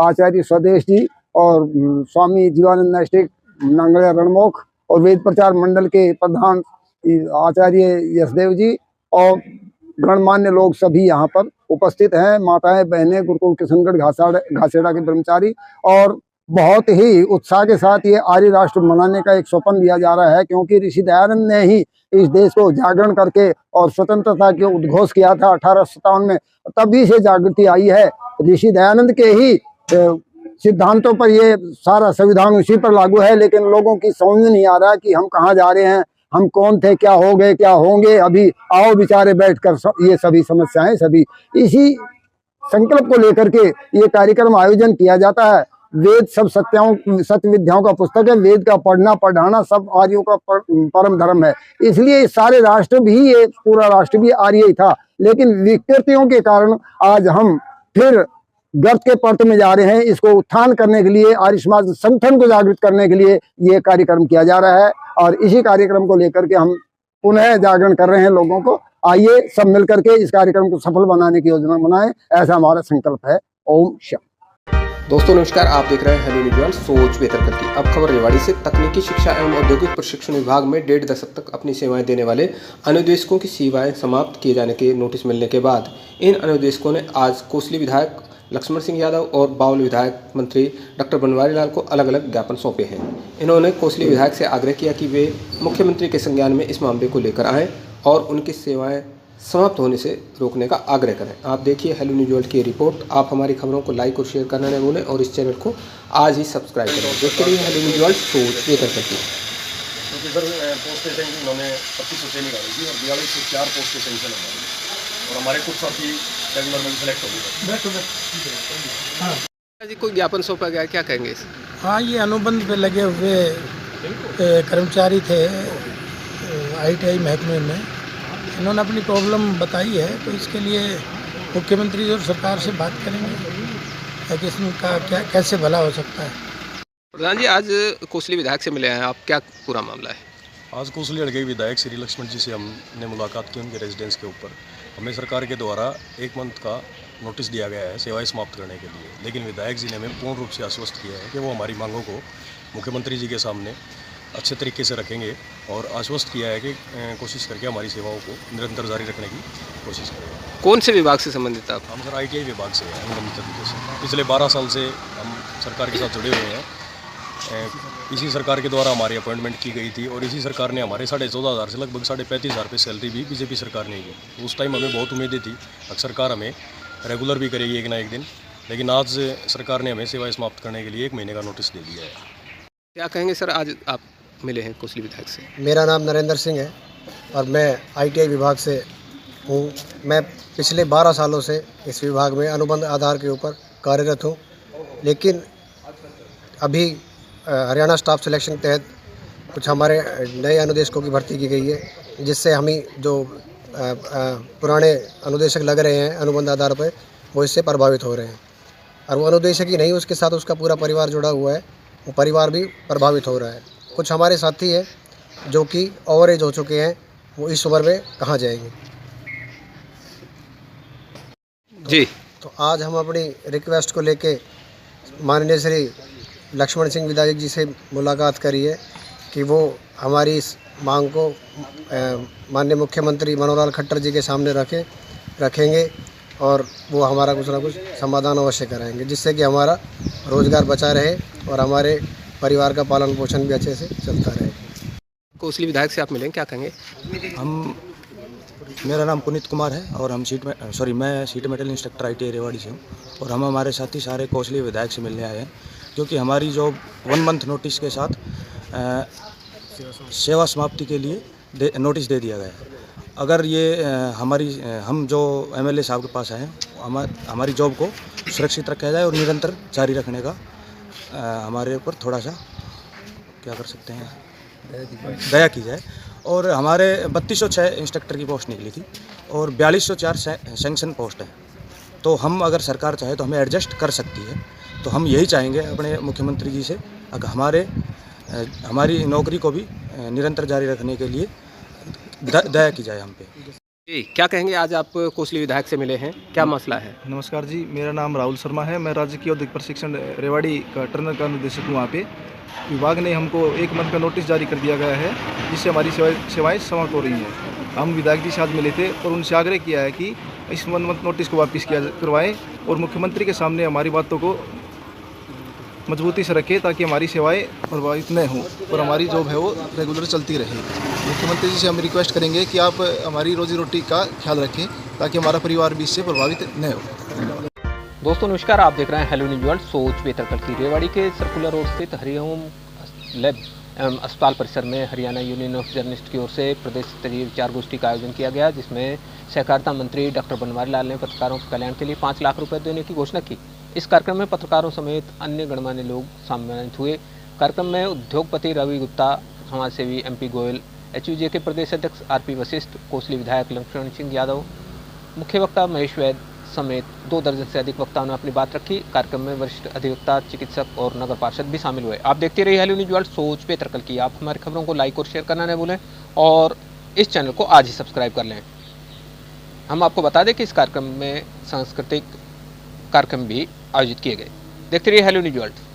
आचार्य स्वदेश जी और स्वामी जीवानंद नैष्टिक नांगड़िया रणमुख और वेद प्रचार मंडल के प्रधान आचार्य यशदेव जी और गणमान्य लोग सभी यहाँ पर उपस्थित हैं। माताएं बहनें, गुरुकुल किशनगढ़ घासेड़ा के ब्रह्मचारी, और बहुत ही उत्साह के साथ ये आर्य राष्ट्र मनाने का एक स्वप्न लिया जा रहा है, क्योंकि ऋषि दयानंद ने ही इस देश को जागरण करके और स्वतंत्रता के उद्घोष किया था 1857 में। तभी से जागृति आई है। ऋषि दयानंद के ही सिद्धांतों पर ये सारा संविधान उसी पर लागू है, लेकिन लोगों की समझ नहीं आ रहा कि हम कहाँ जा रहे हैं, हम कौन थे, क्या हो गए, क्या होंगे। अभी आओ विचारे बैठकर ये सभी समस्याएं, सभी इसी संकल्प को लेकर के ये कार्यक्रम आयोजन किया जाता है। वेद सब सत्य विद्याओं का पुस्तक है। वेद का पढ़ना पढ़ाना सब आर्यों का परम धर्म है। इसलिए सारे राष्ट्र भी, ये पूरा राष्ट्र भी आर्य ही था, लेकिन विकृतियों के कारण आज हम फिर गर्त के पर्त में जा रहे हैं। इसको उत्थान करने के लिए, आर्य समाज संगठन को जागृत करने के लिए ये कार्यक्रम किया जा रहा है, और इसी कार्यक्रम को लेकर के हम पुनः जागरण कर रहे हैं लोगों को। आइए सब मिलकर के इस कार्यक्रम को सफल बनाने की योजना बनाएं, ऐसा हमारा संकल्प है। ओम शांति। दोस्तों नमस्कार, आप देख रहे हैं हेलो न्यूज़ वर्ल्ड, सोच बेहतर करती। अब खबर रेवाड़ी से। तकनीकी शिक्षा एवं औद्योगिक प्रशिक्षण विभाग में 1.5 दशक तक अपनी सेवाएं देने वाले अनुदेशकों की सेवाएं समाप्त किए जाने के नोटिस मिलने के बाद इन अनुदेशकों ने आज कोसली विधायक लक्ष्मण सिंह यादव और बावल विधायक मंत्री डॉक्टर बनवारी लाल को अलग अलग ज्ञापन सौंपे हैं। इन्होंने कोसली विधायक से आग्रह किया कि वे मुख्यमंत्री के संज्ञान में इस मामले को लेकर आएँ और उनकी सेवाएं समाप्त होने से रोकने का आग्रह करें। आप देखिए हेलो न्यूज़ वर्ल्ड की रिपोर्ट। आप हमारी खबरों को लाइक और शेयर करना न भूलें और इस चैनल को आज ही सब्सक्राइब करें। देखते रहिए हेलो न्यूज़ वर्ल्ड, सोच बेहतर करती है। क्योंकि सर पोस्टें इन्होंने 2500 निकाली थी और 42 से 4 पोस्टें सेंक्शन हमारी, और हमारे कुछ साथी रेगुलर में सेलेक्ट हो गए। जी कोई ज्ञापन सौंपा गया, क्या कहेंगे इस? हाँ, ये अनुबंध पे लगे हुए कर्मचारी थे ITI महकमे में। इन्होंने अपनी प्रॉब्लम बताई है, तो इसके लिए मुख्यमंत्री और सरकार से बात करेंगे कि इसका क्या कैसे भला हो सकता है। प्रधान जी, आज कोसली विधायक से मिले हैं आप, क्या पूरा मामला है? आज कोसली हल्के विधायक श्री लक्ष्मण जी से हमने मुलाकात की उनके रेजिडेंस के ऊपर। हमें सरकार के द्वारा 1 मंथ का नोटिस दिया गया है सेवाएं समाप्त करने के लिए, लेकिन विधायक जी ने हमें पूर्ण रूप से आश्वस्त किया है कि वो हमारी मांगों को मुख्यमंत्री जी के सामने अच्छे तरीके से रखेंगे, और आश्वस्त किया है कि कोशिश करके हमारी सेवाओं को निरंतर जारी रखने की कोशिश करेंगे। कौन से विभाग से संबंधित आप? हम सर ITI विभाग से हैं अनुबंधित तरीके से। पिछले 12 साल से हम सरकार के साथ जुड़े हुए हैं। इसी सरकार के द्वारा हमारी अपॉइंटमेंट की गई थी, और इसी सरकार ने हमारे 14,500 से लगभग 35,500 पे सैलरी भी बीजेपी सरकार ने की। उस टाइम हमें बहुत उम्मीदें थी, सरकार हमें रेगुलर भी करेगी एक ना एक दिन, लेकिन आज सरकार ने हमें सेवाएं समाप्त करने के लिए 1 महीने का नोटिस दे दिया है। क्या कहेंगे सर, आज आप मिले हैं कोसली विधायक से? मेरा नाम नरेंद्र सिंह है और मैं ITI विभाग से हूँ। मैं पिछले 12 सालों से इस विभाग में अनुबंध आधार के ऊपर कार्यरत हूँ, लेकिन अभी हरियाणा स्टाफ सिलेक्शन के तहत कुछ हमारे नए अनुदेशकों की भर्ती की गई है, जिससे हमें जो पुराने अनुदेशक लग रहे हैं अनुबंध आधार पर, वो इससे प्रभावित हो रहे हैं। और वो अनुदेशक ही नहीं, उसके साथ उसका पूरा परिवार जुड़ा हुआ है, वो परिवार भी प्रभावित हो रहा है। कुछ हमारे साथी हैं जो कि ओवर एज हो चुके हैं, वो इस उम्र में कहाँ जाएंगे जी। तो आज हम अपनी रिक्वेस्ट को लेके माननीय श्री लक्ष्मण सिंह विधायक जी से मुलाकात करी है कि वो हमारी इस मांग को माननीय मुख्यमंत्री मनोहर लाल खट्टर जी के सामने रखेंगे, और वो हमारा कुछ ना कुछ समाधान अवश्य कराएंगे, जिससे कि हमारा रोज़गार बचा रहे और हमारे परिवार का पालन पोषण भी अच्छे से चलता रहे। कोसली विधायक से आप मिलेंगे, क्या कहेंगे? मेरा नाम पुनीत कुमार है और मैं sheet metal instructor ITI Rewari से हूँ, और हम हमारे साथी सारे कोसली विधायक से मिलने आए हैं, क्योंकि हमारी जो 1 मंथ नोटिस के साथ सेवा समाप्ति के लिए नोटिस दे दिया गया है। अगर ये हम जो MLA साहब के पास आए हैं, हमारी जॉब को सुरक्षित रखा जाए और निरंतर जारी रखने का हमारे ऊपर थोड़ा सा क्या कर सकते हैं, दया की जाए। और हमारे 3206 इंस्ट्रक्टर की पोस्ट निकली थी और 4204 सैंक्शन पोस्ट है, तो हम अगर सरकार चाहे तो हमें एडजस्ट कर सकती है। तो हम यही चाहेंगे अपने मुख्यमंत्री जी से, अगर हमारी नौकरी को भी निरंतर जारी रखने के लिए दया की जाए हम पे। क्या कहेंगे, आज आप कोसली विधायक से मिले हैं, क्या मसला है? नमस्कार जी, मेरा नाम राहुल शर्मा है। मैं राजकीय औद्योगिक प्रशिक्षण रेवाड़ी का टर्नर का निदेशक हूँ। वहाँ पे विभाग ने हमको 1 मंथ का नोटिस जारी कर दिया गया है, जिससे हमारी सेवाएं समाप्त हो रही हैं। हम विधायक जी से आज मिले थे और उनसे आग्रह किया है कि इस 1 मंथ नोटिस को वापस करवाएं और मुख्यमंत्री के सामने हमारी बातों को मजबूती से रखें, ताकि हमारी सेवाएं प्रभावित न हों और हमारी जॉब है वो रेगुलर चलती रहे। मुख्यमंत्री जी से हम रिक्वेस्ट करेंगे कि आप हमारी रोजी रोटी का ख्याल रखें, ताकि हमारा परिवार भी इससे प्रभावित न हो। दोस्तों नमस्कार, आप देख रहे हैं हेलो न्यूज़ वर्ल्ड। सोच बेहतर कल की रेवाड़ी के सर्कुलर रोड स्थित हरिओम लैब एवं अस्पताल परिसर में हरियाणा यूनियन ऑफ जर्नलिस्ट की ओर से प्रदेश स्तरीय विचार गोष्ठी का आयोजन किया गया, जिसमें सहकारिता मंत्री डॉक्टर बनवारी लाल ने पत्रकारों के कल्याण के लिए 5 लाख रुपए देने की घोषणा की। इस कार्यक्रम में पत्रकारों समेत अन्य गणमान्य लोग सम्मानित हुए। कार्यक्रम में उद्योगपति रवि गुप्ता, समाजसेवी MP गोयल, HUJ के प्रदेश अध्यक्ष RP वशिष्ठ, कोसली विधायक लक्ष्मण सिंह यादव, मुख्य वक्ता महेश वैद समेत 2 दर्जन से अधिक वक्ताओं ने अपनी बात रखी। कार्यक्रम में वरिष्ठ अधिवक्ता, चिकित्सक और नगर पार्षद भी शामिल हुए। आप देखते रहिए हेलो न्यूज़ वर्ल्ड, सोच बेहतर कल की। आप हमारी खबरों को लाइक और शेयर करना न भूलें और इस चैनल को आज ही सब्सक्राइब कर लें। हम आपको बता दें कि इस कार्यक्रम में सांस्कृतिक कार्यक्रम भी आयोजित किए गए। देखते रहिए हेलो न्यूज़ वर्ल्ड।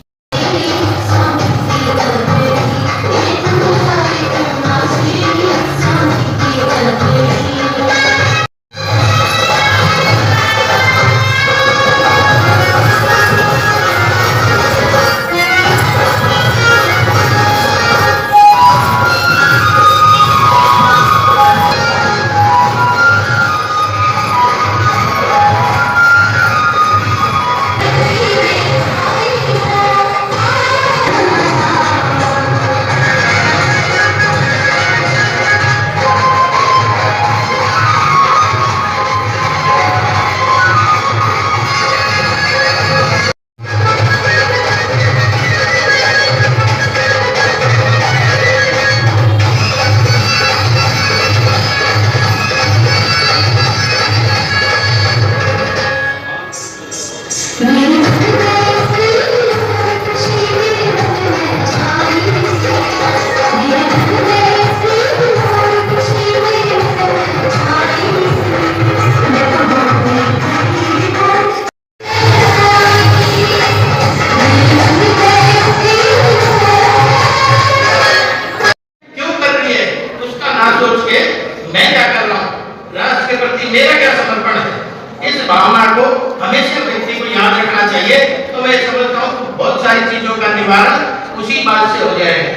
मेरा क्या समर्पण है, इस भावना को हमेशा व्यक्ति को याद रखना चाहिए। तो मैं समझता हूँ बहुत सारी चीजों का निवारण उसी बात से हो जाएगा।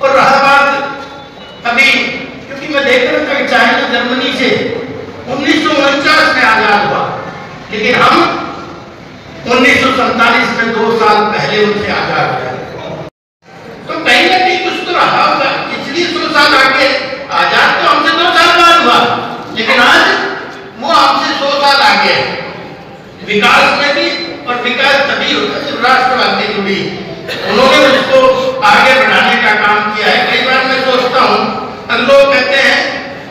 और रहा बात अभी, क्योंकि मैं देख रहा था चाइना जर्मनी से 1949 में आजाद हुआ, लेकिन हम 1947 में 2 साल पहले उनसे आजाद हुए। तो कहीं ना कहीं कुछ तो रहा होगा, इसलिए 100 साल आगे। आजाद तो हमसे 2 साल बाद हुआ, लेकिन आज वो हमसे 100 साल आगे है विकास में भी। और विकास तभी होता है जब राष्ट्रवादी जुड़ी, उन्होंने उसको आगे बढ़ाने का काम किया है। कई बार मैं सोचता हूँ, लोग कहते हैं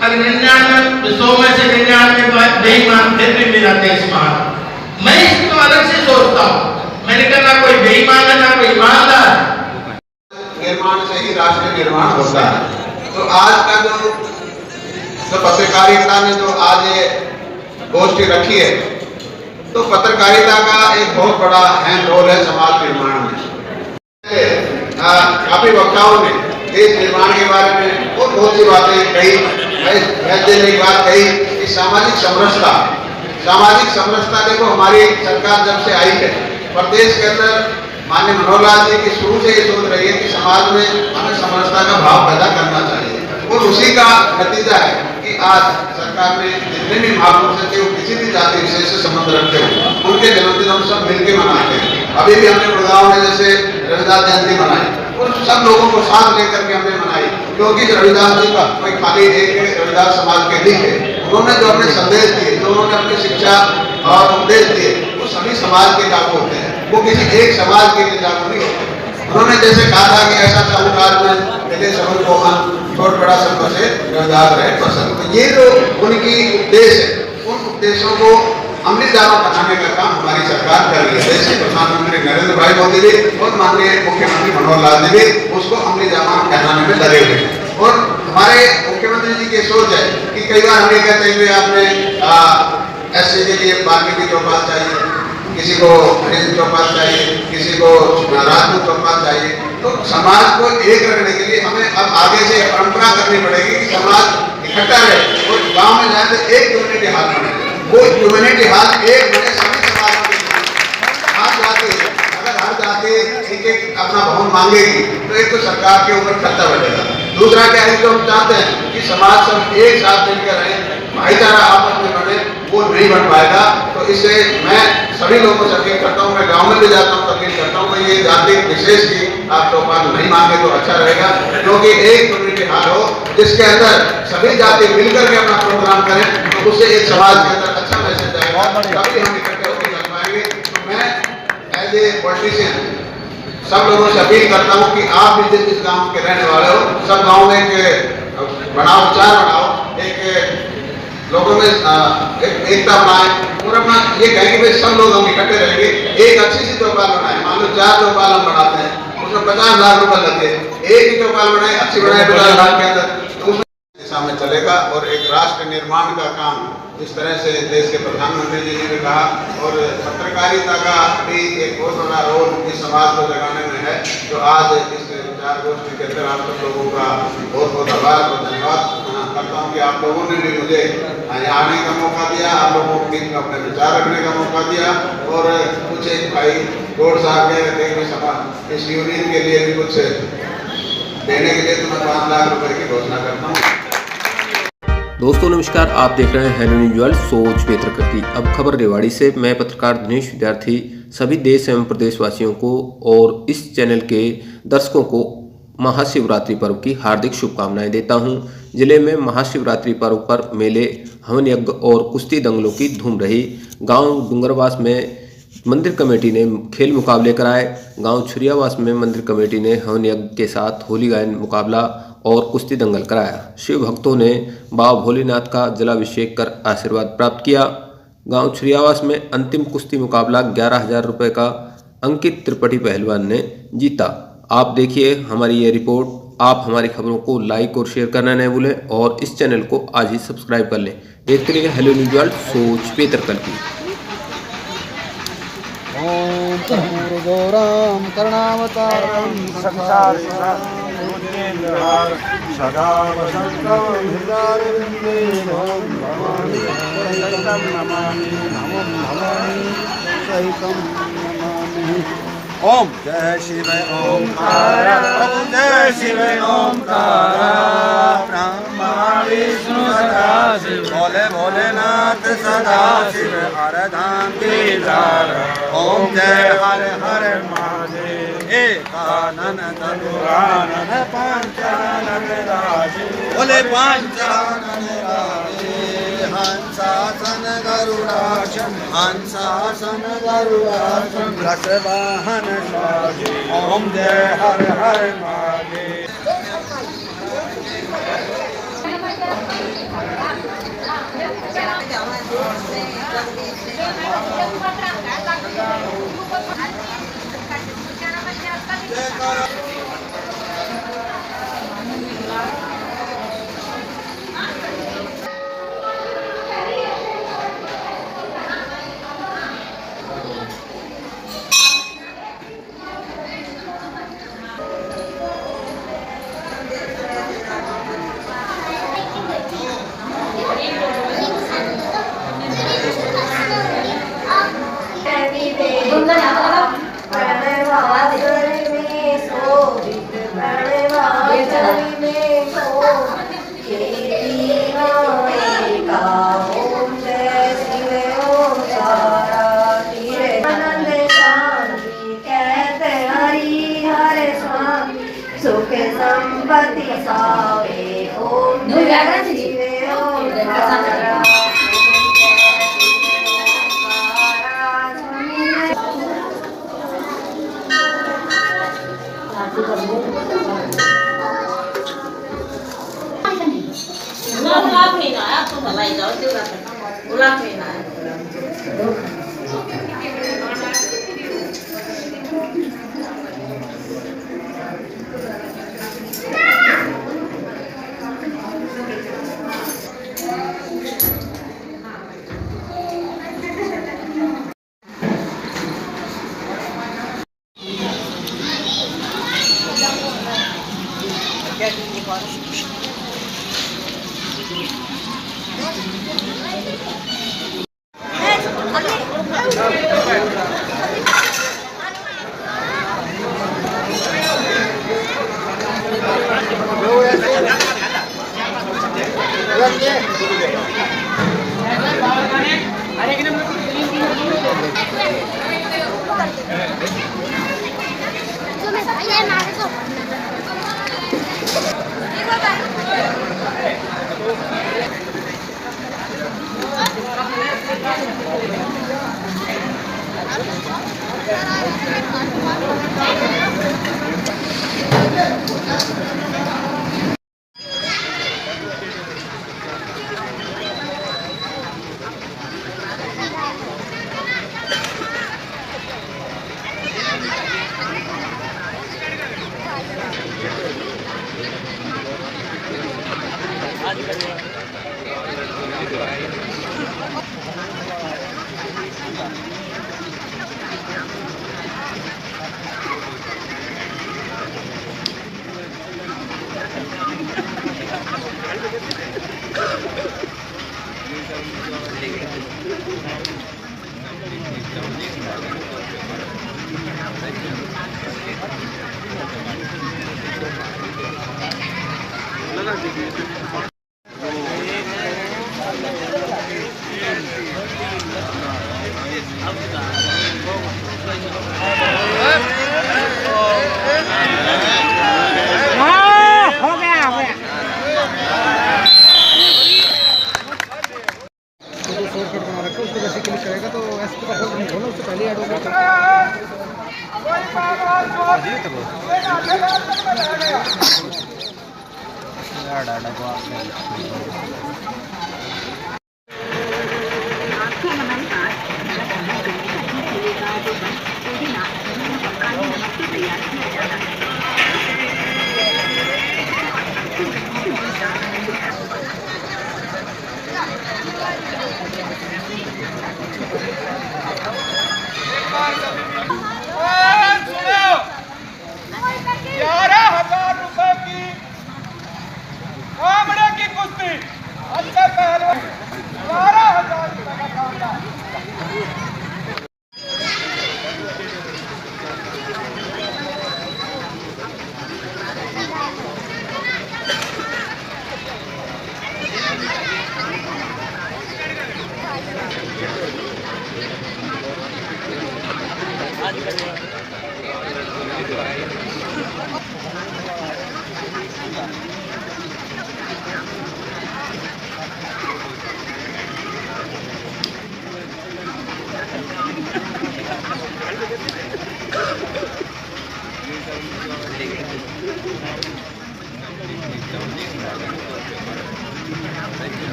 अगर 99 100 में से 99 बेईमान फिर भी मेरा देश महान। मैं इसको अलग से सोचता हूँ। मैंने कहा ना कोई बेईमान है ना कोई ईमानदार। निर्माण से ही राष्ट्र निर्माण होता है। तो आज का जो पत्रकारिता ने जो आज ये गोष्ठी रखी है, तो पत्रकारिता का एक बहुत बड़ा अहम रोल है समाज निर्माण में। काफी वक्ताओं ने देश निर्माण के बारे में बहुत सी बातें कही। एक बात कही कि सामाजिक समरसता देखो, हमारी सरकार जब से आई है प्रदेश के अंदर माननीय मनोहर लाल जी की शुरू से ये सोच रही है कि समाज में हमें समरसता का भाव पैदा करना चाहिए, और उसी का नतीजा है कि आज सरकार ने जितने भी महापुरुष थे वो किसी भी जाति विशेष से संबंध रखते हो, उनके जन्मदिन हम सब मिलकर मनाते हैं। अभी भी हमने गुड़गांव में जैसे रविदास जयंती मनाई, और सब लोगों को साथ लेकर के हमने मनाई, क्योंकि रविदास जी का कोई खाली एक रविदास समाज के नहीं है। उन्होंने जो अपने संदेश दिए, जो उन्होंने अपनी शिक्षा और उपदेश दिए, वो सभी समाज के लागू होते हैं, वो किसी एक समाज के लिए लागू नहीं होते। उन्होंने जैसे कहा था कि ऐसा साहूकार में पहले सबल को छोट बड़ा सबको से रविदास रहे पसंद। तो ये जो उनकी उपदेश है, उन उपदेशों को अमली जामा बनाने का काम हमारी सरकार कर रही है। जैसे प्रधानमंत्री नरेंद्र भाई मोदी जी और माननीय मुख्यमंत्री मनोहर लाल जी भी उसको अमली जामा बनाने में लगे हुए हैं। और हमारे मुख्यमंत्री जी की सोच है कि कई बार हम ये कहते हैं कि आपने एससी के लिए वाल्मीकि चौपाल चाहिए, किसी को हरिजन चौपाल चाहिए, किसी को राजपूत चौपाल चाहिए। तो समाज को एक रखने के लिए हमें अब आगे से परंपरा करनी पड़ेगी कि समाज इकट्ठा रहे और गांव में जाए तो एक कम्युनिटी हाल बने। वो कम्युनिटी हाल एक बने सभी समाजों के लिए। हर जाति अगर हर जाति एक एक अपना भवन मांगेगी तो एक तो सरकार के ऊपर खर्चा बढ़ेगा, दूसरा क्या है जो हम चाहते हैं कि समाज सब एक साथ मिलकर रहे, भाईचारा आपस में बने, वो नहीं बन पाएगा। तो इससे मैं सभी लोगों से अपील करता हूँ, मैं गांव में भी जाता हूँ तो अपील करता हूँ कि ये जाति विशेष की आप चौपाल नहीं मांगे तो अच्छा रहेगा, क्योंकि एक कम्युनिटी हाल हो जिसके अंदर सभी जाति मिलकर के अपना प्रोग्राम करें तो उससे एक समाज के अंदर अच्छा मैसेज जाएगा, तभी हम इकट्ठे होकर चल पाएंगे। तो मैं एज ए पॉलिटिशियन सब लोगों से अपील करता हूँ कि आप भी जिस गाँव के रहने वाले हो, सब गाँव में एक बनाओ, विचार बनाओ, एक लोगों में एकता बनाए और अपना ये कहें कि भाई सब लोग हम इकट्ठे रहेंगे, एक अच्छी सी चौपाल बनाए। मान लो 4 चौपाल हम बनाते हैं, उसमें 50 लाख रुपए लगते हैं, एक ही चौपाल बनाए, अच्छी बनाए 50 लाख के अंदर, तो उसमें दिशा में चलेगा। और एक राष्ट्र निर्माण का काम जिस तरह से देश के प्रधानमंत्री जी ने कहा, और पत्रकारिता का भी एक बहुत बड़ा रोल इस समाज को जगाने में है। तो आज इस विचार गोष्ठी के अंदर आप सब लोगों का बहुत बहुत आभार और धन्यवाद करता हूँ कि आप लोगों ने भी मुझे यहाँ आने का मौका दिया, आप लोगों को बीच में अपने विचार रखने का मौका दिया। और कुछ एक भाई गौड़ साहब कह रहे थे कि सभा इस यूनियन के लिए भी कुछ देने के लिए तो मैं 5 लाख रुपए की घोषणा करता हूँ। दोस्तों नमस्कार, आप देख रहे हैं हेलो न्यूज़ वर्ल्ड सोच बेहतर की। अब खबर रेवाड़ी से, मैं पत्रकार दिनेश विद्यार्थी सभी देश एवं प्रदेशवासियों को और इस चैनल के दर्शकों को महाशिवरात्रि पर्व की हार्दिक शुभकामनाएं देता हूं। जिले में महाशिवरात्रि पर्व पर मेले, हवन यज्ञ और कुश्ती दंगलों की धूम रही। गांव डूंगरवास में मंदिर कमेटी ने खेल मुकाबले कराए। गांव छुरियावास में मंदिर कमेटी ने हवन यज्ञ के साथ होली गायन मुकाबला और कुश्ती दंगल कराया। शिव भक्तों ने बाबा भोलेनाथ का जलाभिषेक कर आशीर्वाद प्राप्त किया। गांव छुरियावास में अंतिम कुश्ती मुकाबला 11,000 रुपये का अंकित त्रिपाठी पहलवान ने जीता। आप देखिए हमारी ये रिपोर्ट। आप हमारी खबरों को लाइक और शेयर करना न भूलें और इस चैनल को आज ही सब्सक्राइब कर लें। देखते रहिए हेलो न्यूज़ वर्ल्ड सोच बेहतर की। ओम कर्पूरगौरम करुणावतारम संसार सदा वसंतम हृदयविंदे भवानी सहितं नमामि नमो भवानी सहितं नमामि। ओम जय शिव ओंकार, जय शिव ओंकार, ब्रह्मा विष्णु सदा शिव, भोले भोलेनाथ सदा शिव, हरधाम गिरधार। ओम जय हर हर महादेव, एकानन तनुरानन पंचानन राजे, बोले पंचानन राजे। हंसासन गरुडासन, हंसासन गरुडासन, रसवाहन साजे। ओम जय हर हर महादेव। सुख संपत्ति सावे ओम जय शिव ओंकार।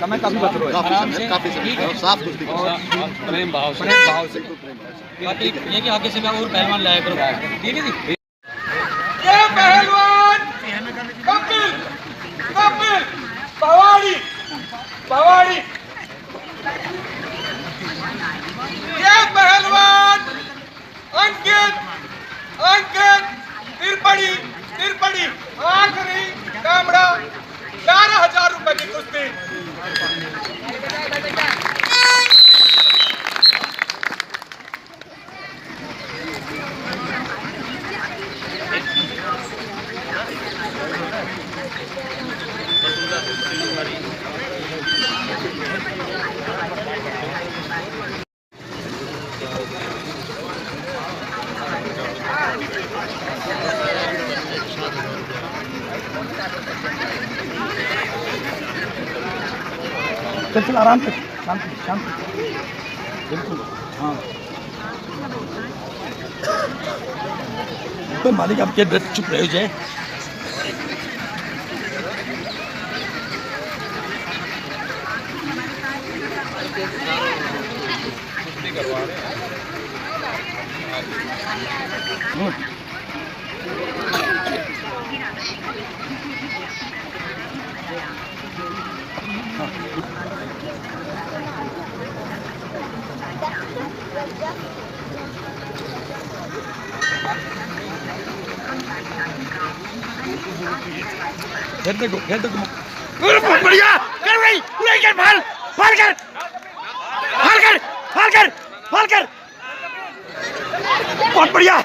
समय काफी बच रहा है, काफी समय साफ प्रेम भाव से बाकी ये कि आगे से मैं और पहलवान लाया करूँ, ठीक है जी। ये पहलवान कपिल कपिल पवाड़ी पवाड़ी, ये पहलवान अंकित अंकित तिरपड़ी तिरपड़ी, आखिरी कामड़ा 11,000 रुपए की कुश्ती। चल आराम से, शांति बिल्कुल। हाँ तो मालिक आपके चुप रहे जाए। बहुत बढ़िया कर भाई, उड़ाई कर, फाल फाल कर, फाल कर, फाल कर, फाल कर, बहुत बढ़िया।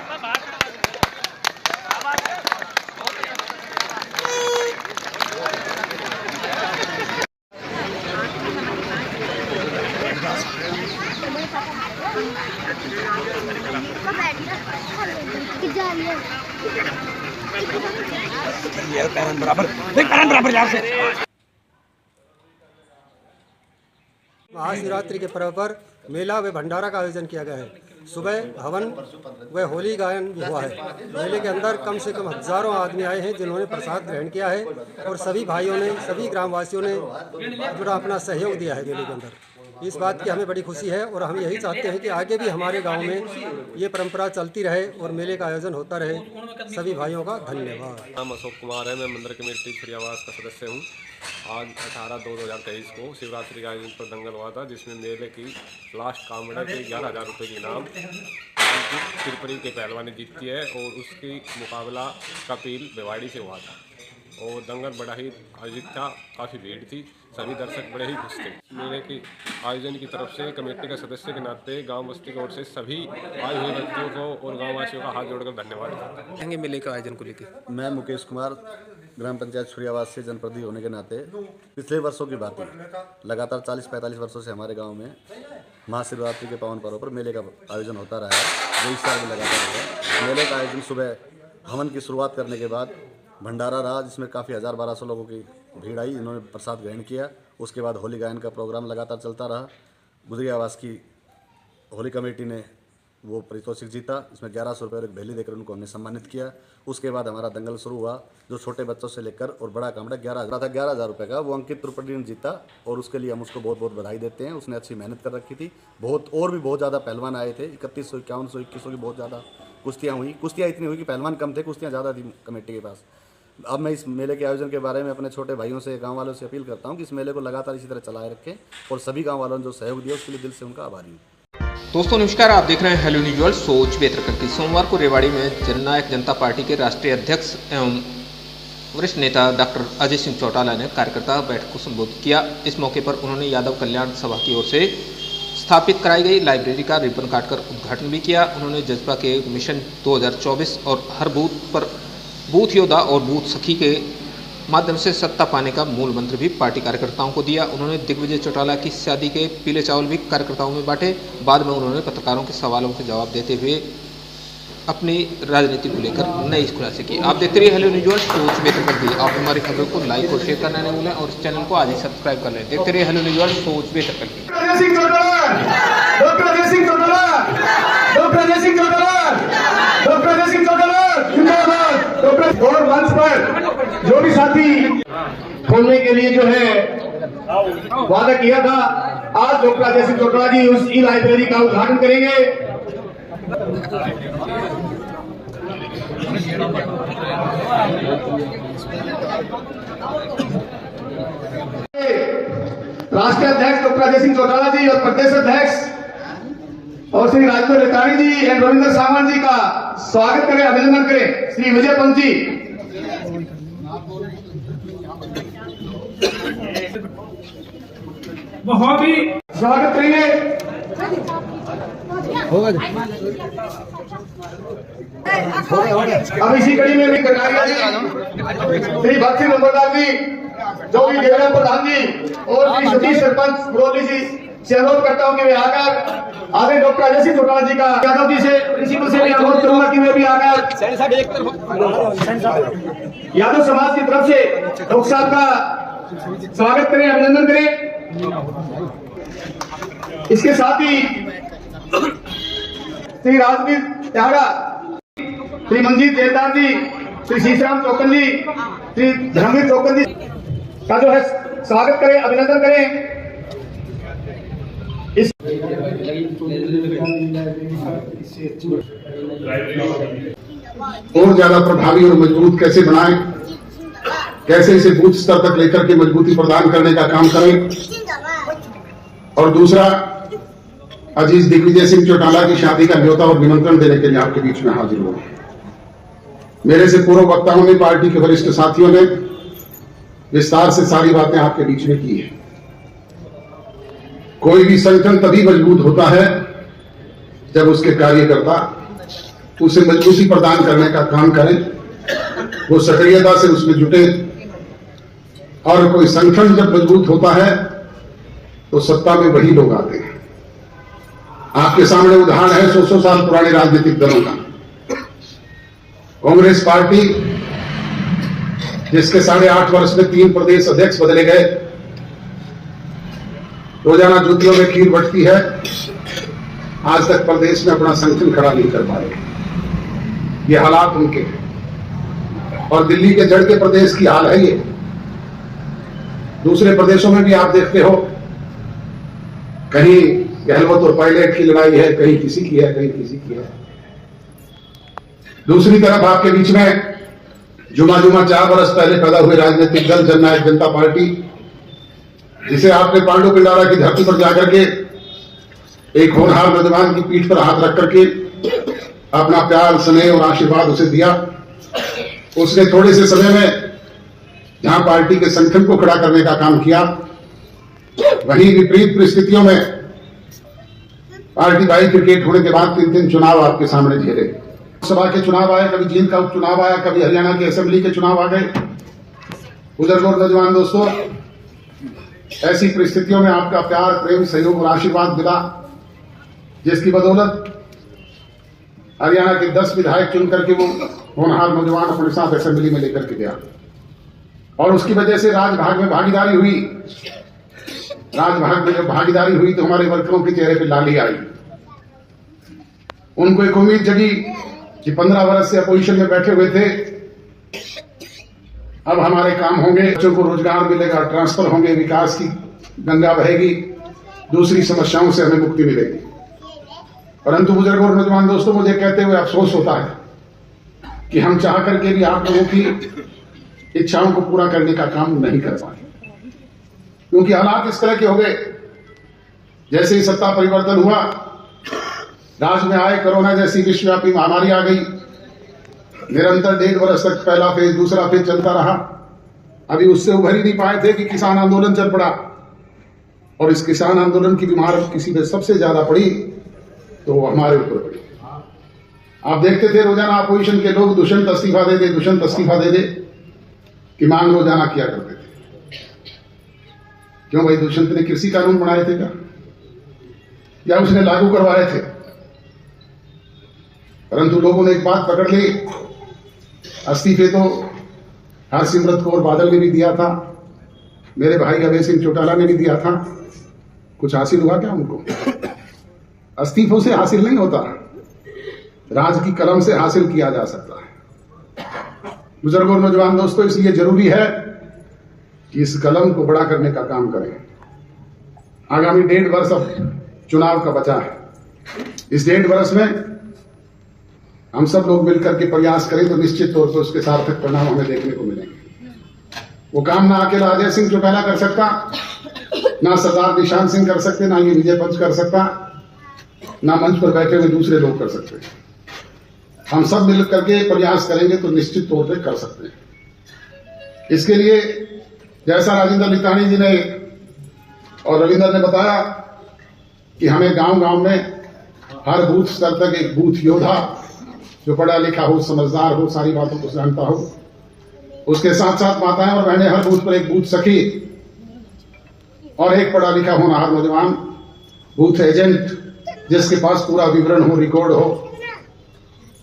पैरन बराबर, देख पैरन बराबर यार से। महाशिवरात्रि के पर्व पर मेला व भंडारा का आयोजन किया गया है। सुबह हवन व होली गायन भी हुआ है। मेले के अंदर कम से कम हजारों आदमी आए हैं जिन्होंने प्रसाद ग्रहण किया है और सभी भाइयों ने, सभी ग्रामवासियों ने पूरा अपना सहयोग दिया है मेले के अंदर। इस बात की हमें बड़ी खुशी है और हम यही चाहते हैं कि आगे भी हमारे गांव में ये परंपरा चलती रहे और मेले का आयोजन होता रहे। सभी भाइयों का धन्यवाद। नाम अशोक कुमार है, मैं मंदिर कमेटी छड़ियावास का सदस्य हूँ। आज 18/2/2023 को शिवरात्रि का आयोजन पर दंगल हुआ था, जिसमें मेले की लास्ट कामड़ा के 11,000 रुपये की इनाम तिरपड़ी के पहलवान ने जीती है और उसकी मुकाबला कपिल भिवाड़ी से हुआ था और दंगल बड़ा ही आयोजित था। काफ़ी भीड़ थी, सभी दर्शक बड़े ही खुश थे। मेले की आयोजन की तरफ से कमेटी का सदस्य के नाते गांव बस्ती की ओर से सभी आए हुए व्यक्तियों को और गांववासियों का हाथ जोड़कर धन्यवाद करते हैं। मेले का आयोजन को लेकर मैं मुकेश कुमार, ग्राम पंचायत छड़ियावास से जनप्रतिनिधि होने के नाते पिछले वर्षों की बात है, लगातार 40-45 वर्षों से हमारे गाँव में महाशिवरात्रि के पावन पर्व पर मेले का आयोजन होता रहा है, जो इस साल भी लगातार हुआ। मेले का आयोजन सुबह हवन की शुरुआत करने के बाद भंडारा रहा, जिसमें काफ़ी 1000-1200 लोगों की भीड़ आई, इन्होंने प्रसाद ग्रहण किया। उसके बाद होली गायन का प्रोग्राम लगातार चलता रहा। गुजरी आवास की होली कमेटी ने वो पारितोषिक जीता, इसमें 1100 रुपये और एक भेली देकर उनको हमने सम्मानित किया। उसके बाद हमारा दंगल शुरू हुआ, जो छोटे बच्चों से लेकर और बड़ा कामड़ा 11,000 रुपये का वो अंकित त्रिपाठी ने जीता और उसके लिए हम उसको बहुत बहुत बधाई देते हैं। उसने अच्छी मेहनत कर रखी थी। और भी बहुत ज़्यादा पहलवान आए थे, 3100, 5100, 2100 की बहुत ज़्यादा कुश्तियाँ हुई। कुश्तियाँ इतनी हुई कि पहलवान कम थे, कुश्तियाँ ज़्यादा थी कमेटी के पास। अब मैं इस मेले के आयोजन के बारे में अपने छोटे भाइयों से, गांव वालों से अपील करता हूं कि इस मेले को लगातार इसी तरह चलाए रखें और सभी गांव वालों ने जो सहयोग दिया उसके लिए दिल से उनका आभारी हूं। दोस्तों नमस्कार, आप देख रहे हैं हेलो न्यूज वर्ल्ड। सोच बेहतर की सोमवार को रेवाड़ी में जननायक जनता पार्टी के राष्ट्रीय अध्यक्ष एवं वरिष्ठ नेता डॉक्टर अजय सिंह चौटाला ने कार्यकर्ता बैठक को संबोधित किया। इस मौके पर उन्होंने यादव कल्याण सभा की ओर से स्थापित कराई गई लाइब्रेरी का रिबन काटकर उद्घाटन भी किया। उन्होंने जज्बा के मिशन 2024 और हर बूथ पर बूथ योद्धा और बूथ सखी के माध्यम से सत्ता पाने का मूल मंत्र भी पार्टी कार्यकर्ताओं को दिया। उन्होंने दिग्विजय चौटाला की शादी के पीले चावल भी कार्यकर्ताओं में बांटे। बाद में उन्होंने पत्रकारों के सवालों के जवाब देते हुए अपनी राजनीति को लेकर नई खुलासे की। आप देखते रहिए हेलो न्यूज वर्ल्ड, सोच बेहतर करती। आप हमारी खबरों को लाइक और शेयर करना नहीं भूलें और इस चैनल को आज ही सब्सक्राइब कर लें। देखते रहिए हेलो न्यूज वर्ल्ड, सोच बेहतर करती। और मंच पर जो भी साथी खोलने के लिए जो है वादा किया था, आज डॉक्टर अजय सिंह चौटाला जी उस ई लाइब्रेरी का उद्घाटन करेंगे। राष्ट्रीय अध्यक्ष डॉक्टर अजय सिंह चौटाला जी और प्रदेश अध्यक्ष और श्री राजेंद्र रेताड़ी जी एंड रविंद्र सावंत जी का स्वागत करें, अभिनंदन करें। श्री विजय पंत जी बहुत ही स्वागत करेंगे। अब इसी कड़ी में भी कटारिया जी, श्री भक्त सिंह नंबरदार जी, जो भी देवराम प्रधान जी और श्री सतीश सरपंच बुरौली जी से अनुरोध करता हूँ कि वे आकर आगे डॉक्टर अजय सिंह चौटाला जी का यादव जी से प्रिंसिपल से भी अनुरोध करूंगा कि वे भी आकर यादव समाज की तरफ से डॉक्टर साहब का स्वागत करें, अभिनंदन करें। इसके साथ ही श्री राजवीर त्यागा, श्री मंजीत देवदार जी, श्री शीशराम चौकन जी, श्री धर्मवीर चौकन जी का जो है स्वागत करें, अभिनंदन करें। इस और ज्यादा प्रभावी और मजबूत कैसे बनाएं, कैसे इसे बूथ स्तर तक लेकर के मजबूती प्रदान करने का काम करें। और दूसरा, अजीज दिग्विजय सिंह चौटाला की शादी का न्योता और निमंत्रण देने के लिए आपके बीच में हाजिर हुए। मेरे से पूर्व वक्ताओं ने, पार्टी के वरिष्ठ साथियों ने विस्तार से सारी बातें आपके बीच में की है। कोई भी संगठन तभी मजबूत होता है जब उसके कार्यकर्ता उसे मजबूती प्रदान करने का काम करें, वो सक्रियता से उसमें जुटे। और कोई संगठन जब मजबूत होता है तो सत्ता में वही लोग आते हैं। आपके सामने उदाहरण है 100 साल पुराने राजनीतिक दलों का। कांग्रेस पार्टी, जिसके 8.5 वर्ष में 3 प्रदेश अध्यक्ष बदले गए, रोजाना जुतियों में खीर बंटती है, आज तक प्रदेश में अपना संगठन खड़ा नहीं कर पाए। ये हालात उनके हैं। और दिल्ली के जड़ के प्रदेश की हाल है ये। दूसरे प्रदेशों में भी आप देखते हो, कहीं गहलोत और पायलट की लड़ाई है, कहीं किसी की है, कहीं किसी की है। दूसरी तरफ आपके बीच में जुमा 4 वर्ष पहले पैदा हुए राजनीतिक दल जननायक जनता पार्टी, जिसे आपने पांडु पिंडारा की धरती पर जाकर के एक होनहार नौजवान की पीठ पर हाथ रख करके अपना प्यार, स्नेह और आशीर्वाद उसे दिया। उसने थोड़े से समय में जहां पार्टी के संगठन को खड़ा करने का काम किया, वहीं विपरीत परिस्थितियों में पार्टी बाई क्रिकेट होने के बाद 3 चुनाव आपके सामने झेले। लोकसभा के चुनाव आए, कभी जींद का उपचुनाव आया, कभी हरियाणा की असेंबली के चुनाव आ गए। बुजुर्गों और नौजवान दोस्तों, ऐसी परिस्थितियों में आपका प्यार, प्रेम, सहयोग और आशीर्वाद मिला, जिसकी बदौलत हरियाणा के 10 विधायक चुन करके वो होनहार नौजवान अपने साथ असेंबली में लेकर के गया। और उसकी वजह से राजभाग में भागीदारी हुई। राजभाग में जब भागीदारी हुई तो हमारे वर्करों के चेहरे पर लाली आई। उनको एक उम्मीद जगी कि 15 वर्ष से अपोजिशन में बैठे हुए थे, अब हमारे काम होंगे, बच्चों को रोजगार मिलेगा, ट्रांसफर होंगे, विकास की गंगा बहेगी, दूसरी समस्याओं से हमें मुक्ति मिलेगी। परंतु बुजुर्गों और नौजवान दोस्तों, मुझे कहते हुए अफसोस होता है कि हम चाह करके भी आप लोगों की इच्छाओं को पूरा करने का काम नहीं कर पाए, क्योंकि हालात इस तरह के हो गए। जैसे ही सत्ता परिवर्तन हुआ, राज्य में आए कोरोना जैसी विश्वव्यापी महामारी आ गई। निरंतर 1.5 वर्ष तक पहला फेज, दूसरा फेज चलता रहा। अभी उससे उभर ही नहीं पाए थे कि किसान आंदोलन चल पड़ा। और इस किसान आंदोलन की बीमार किसी पे सबसे ज्यादा पड़ी तो वो हमारे ऊपर पड़ी। आप देखते थे रोजाना अपोजिशन के लोग दुष्यंत इस्तीफा दे दे, दुष्यंत इस्तीफा दे दे कि मांग रोजाना किया करते थे। क्यों भाई? दुष्यंत ने कृषि कानून बनाए थे क्या, या उसने लागू करवाए थे? परंतु लोगों ने एक बात पकड़ ली, इस्तीफे तो हरसिमरत कौर बादल ने भी दिया था, मेरे भाई अभय सिंह चौटाला ने भी दिया था। कुछ हासिल हुआ क्या उनको? इस्तीफों से हासिल नहीं होता, राज की कलम से हासिल किया जा सकता है। बुजुर्गों और नौजवान दोस्तों, इसलिए जरूरी है कि इस कलम को बड़ा करने का काम करें। आगामी 1.5 वर्ष अब चुनाव का बचा है। इस 1.5 वर्ष में हम सब लोग मिलकर के प्रयास करें तो निश्चित तौर पर उसके सार्थक परिणाम हमें देखने को मिलेंगे। वो काम ना अकेला अजय सिंह चौटाला कर सकता, ना सरदार निशान सिंह कर सकते, ना ये विजय पंच कर सकता, ना मंच पर बैठे हुए दूसरे लोग कर सकते। हम सब मिल करके प्रयास करेंगे तो निश्चित तौर पर कर सकते हैं। इसके लिए जैसा राजेंद्र लितानी जी ने और रविंदर ने बताया कि हमें गांव-गांव में हर बूथ स्तर तक एक बूथ योद्धा जो पढ़ा लिखा हो, समझदार हो, सारी बातों को जानता हो, उसके साथ साथ माताएं और बहनें हर बूथ पर एक बूथ सखी और एक पढ़ा लिखा होनहार नौजवान बूथ एजेंट, जिसके पास पूरा विवरण हो, रिकॉर्ड हो,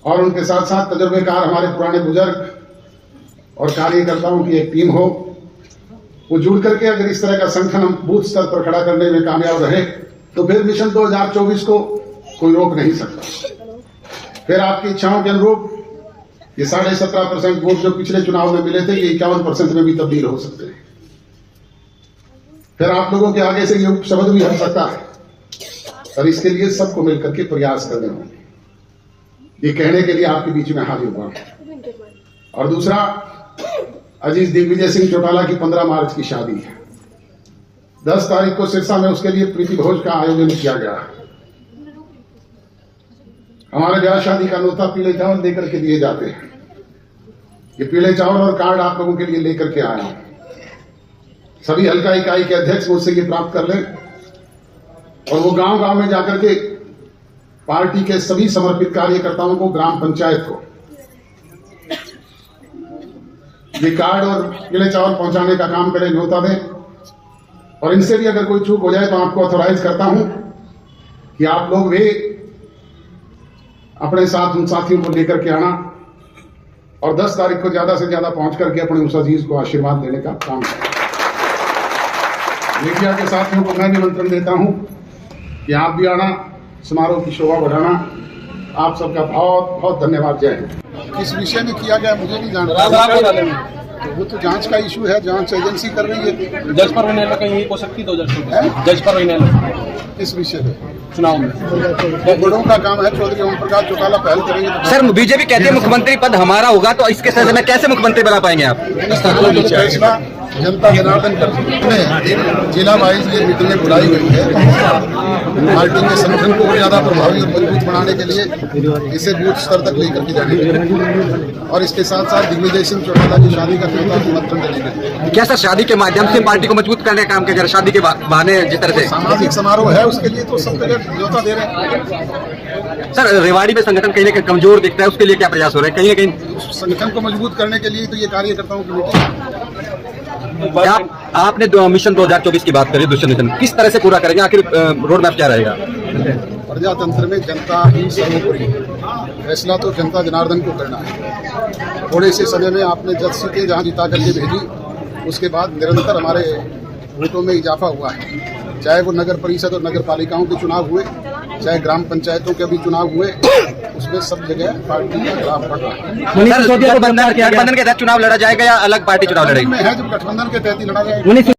और उनके साथ साथ तजुर्बेकार हमारे पुराने बुजुर्ग और कार्यकर्ताओं की एक टीम हो। वो जुड़ करके अगर इस तरह का संगठन हम बूथ स्तर पर खड़ा करने में कामयाब रहे तो फिर मिशन 2024 को कोई रोक नहीं सकता। फिर आपकी इच्छाओं के अनुरूप ये 17.5% वोट जो पिछले चुनाव में मिले थे ये 51% में भी तब्दील हो सकते हैं। फिर आप लोगों के आगे से ये शब्द भी हट सकता है, और इसके लिए सबको मिलकर के प्रयास करने होंगे। ये कहने के लिए आपके बीच में हाजिर हुआ। और दूसरा, अजीज दिग्विजय सिंह चौटाला की 15 मार्च की शादी है। 10 तारीख को सिरसा में उसके लिए प्रीति भोज का आयोजन किया गया। हमारे ब्याह शादी का न्योता पीले चावल लेकर के दिए जाते हैं। ये पीले चावल और कार्ड आप लोगों के लिए लेकर के आया हूं। सभी हल्का इकाई के अध्यक्ष मुझसे ये प्राप्त कर लें और वो गांव गांव में जाकर के पार्टी के सभी समर्पित कार्यकर्ताओं को, ग्राम पंचायत को ये कार्ड और पीले चावल पहुंचाने का काम करें, न्योता दें। और इनसे भी अगर कोई चूक हो जाए तो आपको ऑथोराइज करता हूं कि आप लोग भी अपने साथ उन साथियों को लेकर के आना और 10 तारीख को ज्यादा से ज्यादा पहुंच करके अपने उस अजीज को आशीर्वाद देने का काम करें। मीडिया के साथियों को मैं निमंत्रण देता हूं कि आप भी आना, समारोह की शोभा बढ़ाना। आप सबका बहुत बहुत धन्यवाद। जय हिंद। किस विषय में किया गया मुझे नहीं जानता। वो तो जांच का इशू है, जांच एजेंसी कर रही है। जज पर होने लगा कहीं हो सकती 2024 जज पर होने लगा इस विषय में चुनाव में बड़ों का काम है। चौधरी ओम प्रकाश चौटाला पहल करेंगे तो सर बीजेपी कहती है मुख्यमंत्री पद हमारा होगा, तो इसके सिलसिले में कैसे मुख्यमंत्री बना पाएंगे आप? जनता जनार्दन कर जिला वाइज ये मीटिंगें बुलाई गई है पार्टी के संगठन को ज्यादा प्रभावी और मजबूत बनाने के लिए इसे बूथ स्तर तक लेकर के जाने और इसके साथ साथ दिग्विजय सिंह चौटाला की शादी का निमंत्रण देने के। क्या सर शादी के माध्यम से पार्टी को मजबूत करने का काम किया जा रहा है? शादी के बहाने जिस तरह से सामाजिक समारोह है उसके लिए तो सब जगह न्योता दे रहे हैं। सर रेवाड़ी में संगठन कहीं ना कहीं कमजोर दिखता है, उसके लिए क्या प्रयास हो रहे हैं? कहीं ना कहीं संगठन को मजबूत करने के लिए तो ये कार्यकर्ताओं की मीटिंग। आपने मिशन 2024 की बात करी, दूसरे मिशन किस तरह से पूरा करेंगे? आखिर रोड मैप क्या रहेगा? प्रजातंत्र में जनता ही सर्वोपरि है, फैसला तो जनता जनार्दन को करना है। थोड़े से समय में आपने जज सीटें जहां जिता करके भेजी, उसके बाद निरंतर हमारे वोटों में इजाफा हुआ है। चाहे वो नगर परिषद और नगर पालिकाओं के चुनाव हुए, चाहे ग्राम पंचायतों के भी चुनाव हुए, उसमें सब जगह पार्टी का ग्राफ बढ़ रहा है। गठबंधन के तहत चुनाव लड़ा जाएगा या अलग पार्टी चुनाव लड़ेगी? है जब गठबंधन के तहत ही लड़ा जाएगा।